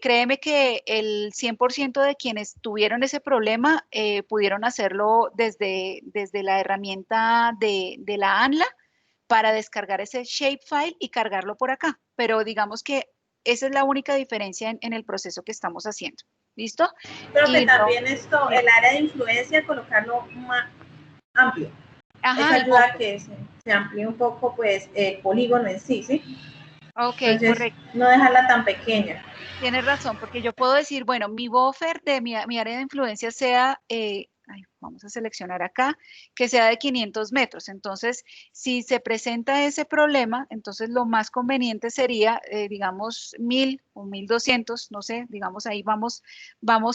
créeme que el 100% de quienes tuvieron ese problema pudieron hacerlo desde la herramienta de la ANLA para descargar ese shapefile y cargarlo por acá. Pero digamos que esa es la única diferencia en el proceso que estamos haciendo. ¿Listo? Pero que Y no, también esto, bien. el área de influencia, colocarlo más amplio. Eso Ajá, el ayuda a foco. que se amplíe un poco pues el polígono en sí, ¿sí? Ok, Entonces, correcto. no dejarla tan pequeña. Tienes razón, porque yo puedo decir, bueno, mi buffer de mi área de influencia sea, vamos a seleccionar acá, que sea de 500 metros. Entonces, si se presenta ese problema, entonces lo más conveniente sería, digamos, 1000 o 1200, no sé, digamos ahí vamos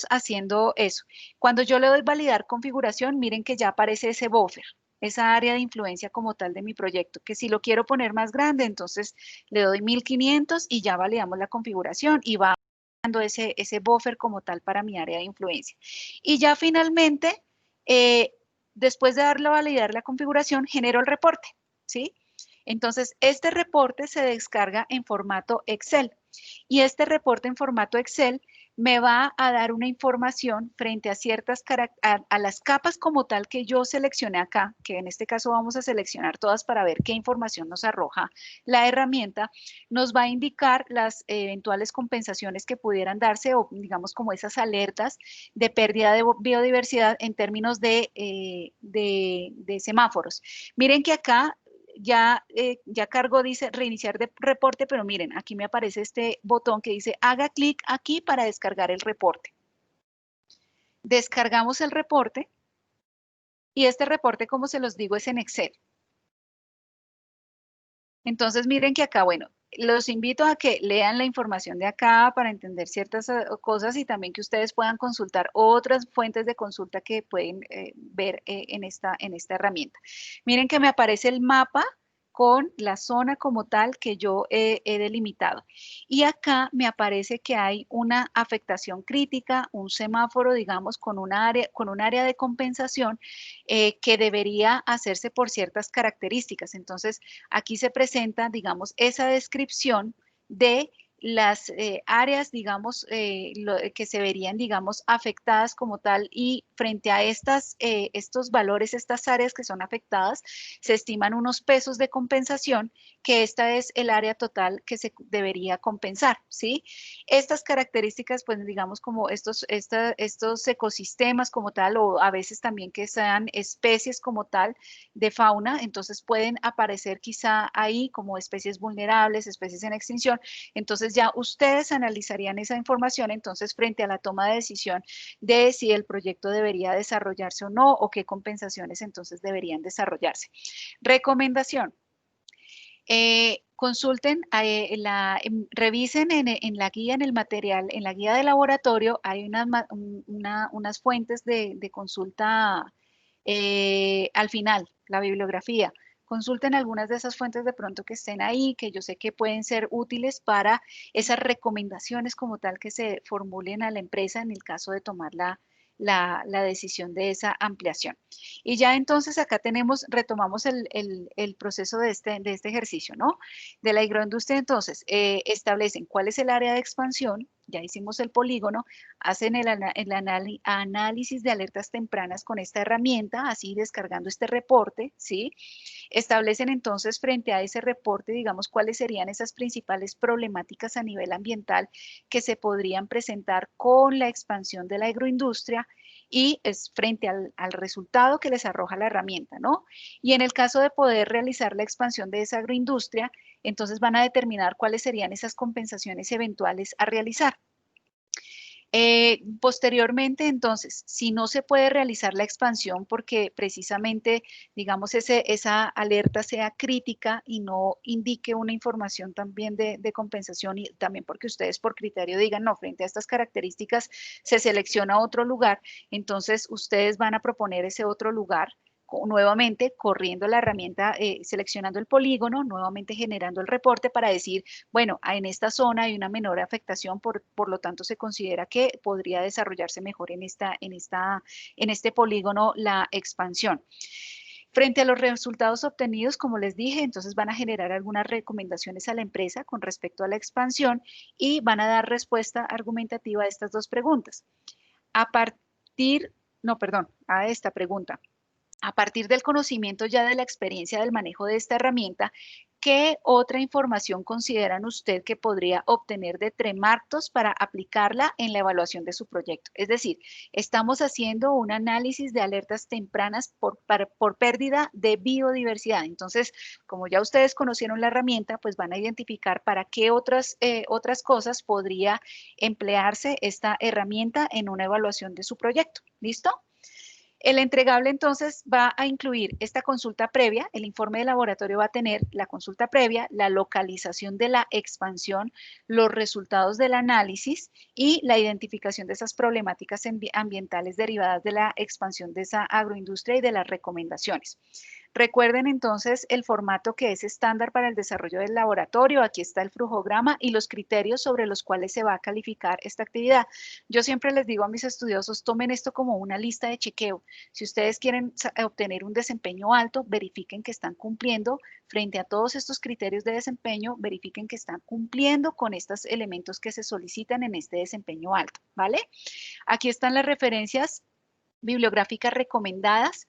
haciendo eso. Cuando yo le doy validar configuración, miren que ya aparece ese buffer, esa área de influencia como tal de mi proyecto, que si lo quiero poner más grande, entonces le doy 1500 y ya validamos la configuración y va dando ese buffer como tal para mi área de influencia. Y ya finalmente, después de darle a validar la configuración, genero el reporte, ¿sí? Entonces, este reporte se descarga en formato Excel y este reporte en formato Excel me va a dar una información frente a ciertas a las capas como tal que yo seleccioné acá, que en este caso vamos a seleccionar todas para ver qué información nos arroja la herramienta, nos va a indicar las eventuales compensaciones que pudieran darse o digamos como esas alertas de pérdida de biodiversidad en términos de semáforos. Miren que acá ya cargó, dice reiniciar de reporte, pero miren, aquí me aparece este botón que dice haga clic aquí para descargar el reporte. Descargamos el reporte y este reporte, como se los digo, es en Excel. Entonces miren que acá, bueno, los invito a que lean la información de acá para entender ciertas cosas y también que ustedes puedan consultar otras fuentes de consulta que pueden ver en esta herramienta. Miren que me aparece el mapa con la zona como tal que yo he delimitado. Y acá me aparece que hay una afectación crítica, un semáforo, digamos, con un área de compensación que debería hacerse por ciertas características. Entonces, aquí se presenta, digamos, esa descripción de las áreas, digamos, que se verían, digamos, afectadas como tal y frente a estos valores, estas áreas que son afectadas, se estiman unos pesos de compensación, que esta es el área total que se debería compensar, ¿sí? Estas características, pues, digamos, como estos ecosistemas como tal, o a veces también que sean especies como tal de fauna, entonces pueden aparecer quizá ahí como especies vulnerables, especies en extinción, entonces ya ustedes analizarían esa información entonces frente a la toma de decisión de si el proyecto debería desarrollarse o no, o qué compensaciones entonces deberían desarrollarse. Recomendación. Consulten, revisen en la guía, en el material, en la guía de laboratorio, hay unas fuentes de consulta al final, la bibliografía. Consulten algunas de esas fuentes de pronto que estén ahí, que yo sé que pueden ser útiles para esas recomendaciones como tal que se formulen a la empresa en el caso de tomar la decisión de esa ampliación. Y ya entonces acá retomamos el proceso de este ejercicio, ¿no? De la agroindustria, entonces, establecen cuál es el área de expansión, ya hicimos el polígono, hacen el análisis de alertas tempranas con esta herramienta, así descargando este reporte, ¿sí? Establecen entonces frente a ese reporte, digamos, cuáles serían esas principales problemáticas a nivel ambiental que se podrían presentar con la expansión de la agroindustria y es frente al resultado que les arroja la herramienta, ¿no? Y en el caso de poder realizar la expansión de esa agroindustria, entonces van a determinar cuáles serían esas compensaciones eventuales a realizar. Posteriormente, entonces, si no se puede realizar la expansión porque precisamente, digamos, esa alerta sea crítica y no indique una información también de compensación y también porque ustedes por criterio digan, no, frente a estas características se selecciona otro lugar, entonces ustedes van a proponer ese otro lugar nuevamente corriendo la herramienta, seleccionando el polígono, nuevamente generando el reporte para decir, bueno, en esta zona hay una menor afectación, por lo tanto se considera que podría desarrollarse mejor en este polígono la expansión. Frente a los resultados obtenidos, como les dije, entonces van a generar algunas recomendaciones a la empresa con respecto a la expansión y van a dar respuesta argumentativa a estas dos preguntas. A esta pregunta. A partir del conocimiento ya de la experiencia del manejo de esta herramienta, ¿qué otra información consideran usted que podría obtener de Tremartos para aplicarla en la evaluación de su proyecto? Es decir, estamos haciendo un análisis de alertas tempranas por pérdida de biodiversidad. Entonces, como ya ustedes conocieron la herramienta, pues van a identificar para qué otras cosas podría emplearse esta herramienta en una evaluación de su proyecto. ¿Listo? El entregable entonces va a incluir esta consulta previa, el informe de laboratorio va a tener la consulta previa, la localización de la expansión, los resultados del análisis y la identificación de esas problemáticas ambientales derivadas de la expansión de esa agroindustria y de las recomendaciones. Recuerden entonces el formato que es estándar para el desarrollo del laboratorio. Aquí está el flujograma y los criterios sobre los cuales se va a calificar esta actividad. Yo siempre les digo a mis estudiosos, tomen esto como una lista de chequeo. Si ustedes quieren obtener un desempeño alto, verifiquen que están cumpliendo frente a todos estos criterios de desempeño, verifiquen que están cumpliendo con estos elementos que se solicitan en este desempeño alto, ¿vale? Aquí están las referencias bibliográficas recomendadas.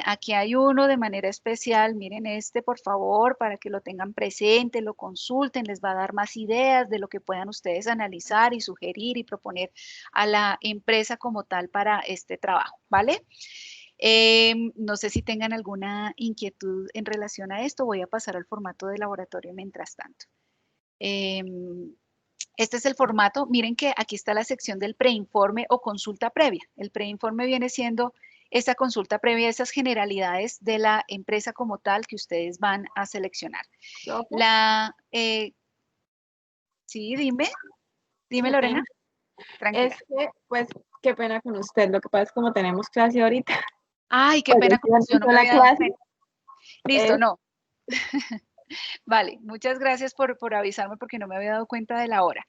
Aquí hay uno de manera especial, miren este por favor, para que lo tengan presente, lo consulten, les va a dar más ideas de lo que puedan ustedes analizar y sugerir y proponer a la empresa como tal para este trabajo, ¿vale? No sé si tengan alguna inquietud en relación a esto, voy a pasar al formato de laboratorio mientras tanto. Este es el formato, miren que aquí está la sección del preinforme o consulta previa. El preinforme viene siendo esa consulta previa, esas generalidades de la empresa como tal que ustedes van a seleccionar. Sí, dime Lorena. Tranquila. Es que, pues, qué pena con usted, lo que pasa es que como tenemos clase ahorita. Ay, qué pena con usted, no me había dado cuenta. Listo, no. Vale, muchas gracias por avisarme porque no me había dado cuenta de la hora.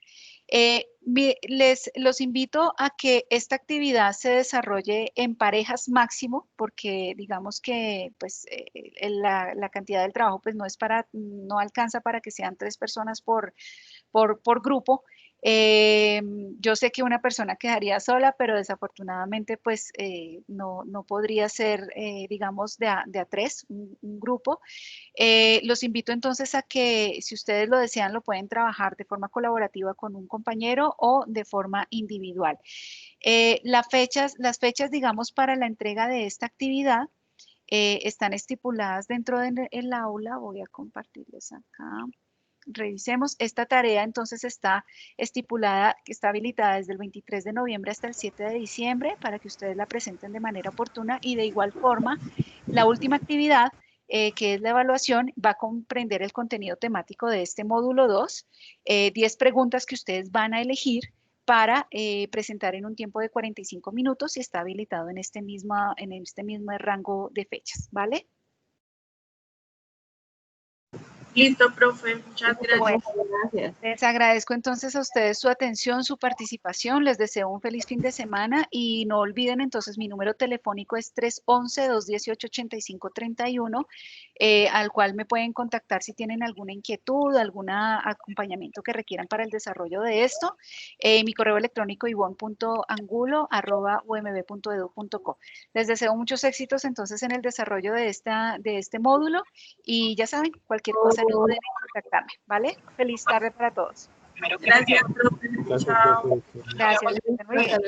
Los invito a que esta actividad se desarrolle en parejas máximo porque digamos que pues, la cantidad del trabajo pues, no alcanza para que sean 3 personas por grupo. Yo sé que una persona quedaría sola, pero desafortunadamente pues no podría ser, digamos, de a 3, un grupo. Los invito entonces a que si ustedes lo desean, lo pueden trabajar de forma colaborativa con un compañero o de forma individual. Las fechas, digamos, para la entrega de esta actividad están estipuladas dentro del aula. Voy a compartirles acá. Revisemos, esta tarea entonces está estipulada, que está habilitada desde el 23 de noviembre hasta el 7 de diciembre para que ustedes la presenten de manera oportuna y de igual forma la última actividad que es la evaluación va a comprender el contenido temático de este módulo 2, 10 preguntas que ustedes van a elegir para presentar en un tiempo de 45 minutos y está habilitado en este mismo rango de fechas, ¿vale? Listo, profe. Muchas gracias. Bueno, les agradezco entonces a ustedes su atención, su participación. Les deseo un feliz fin de semana y no olviden entonces mi número telefónico es 311-218-8531, al cual me pueden contactar si tienen alguna inquietud, algún acompañamiento que requieran para el desarrollo de esto. Mi correo electrónico ivonne.angulo@umb.edu.co. Les deseo muchos éxitos entonces en el desarrollo de este módulo y ya saben, cualquier cosa no deben contactarme, ¿vale? Feliz tarde para todos. Gracias, profe. Chao. Gracias. Muy bien.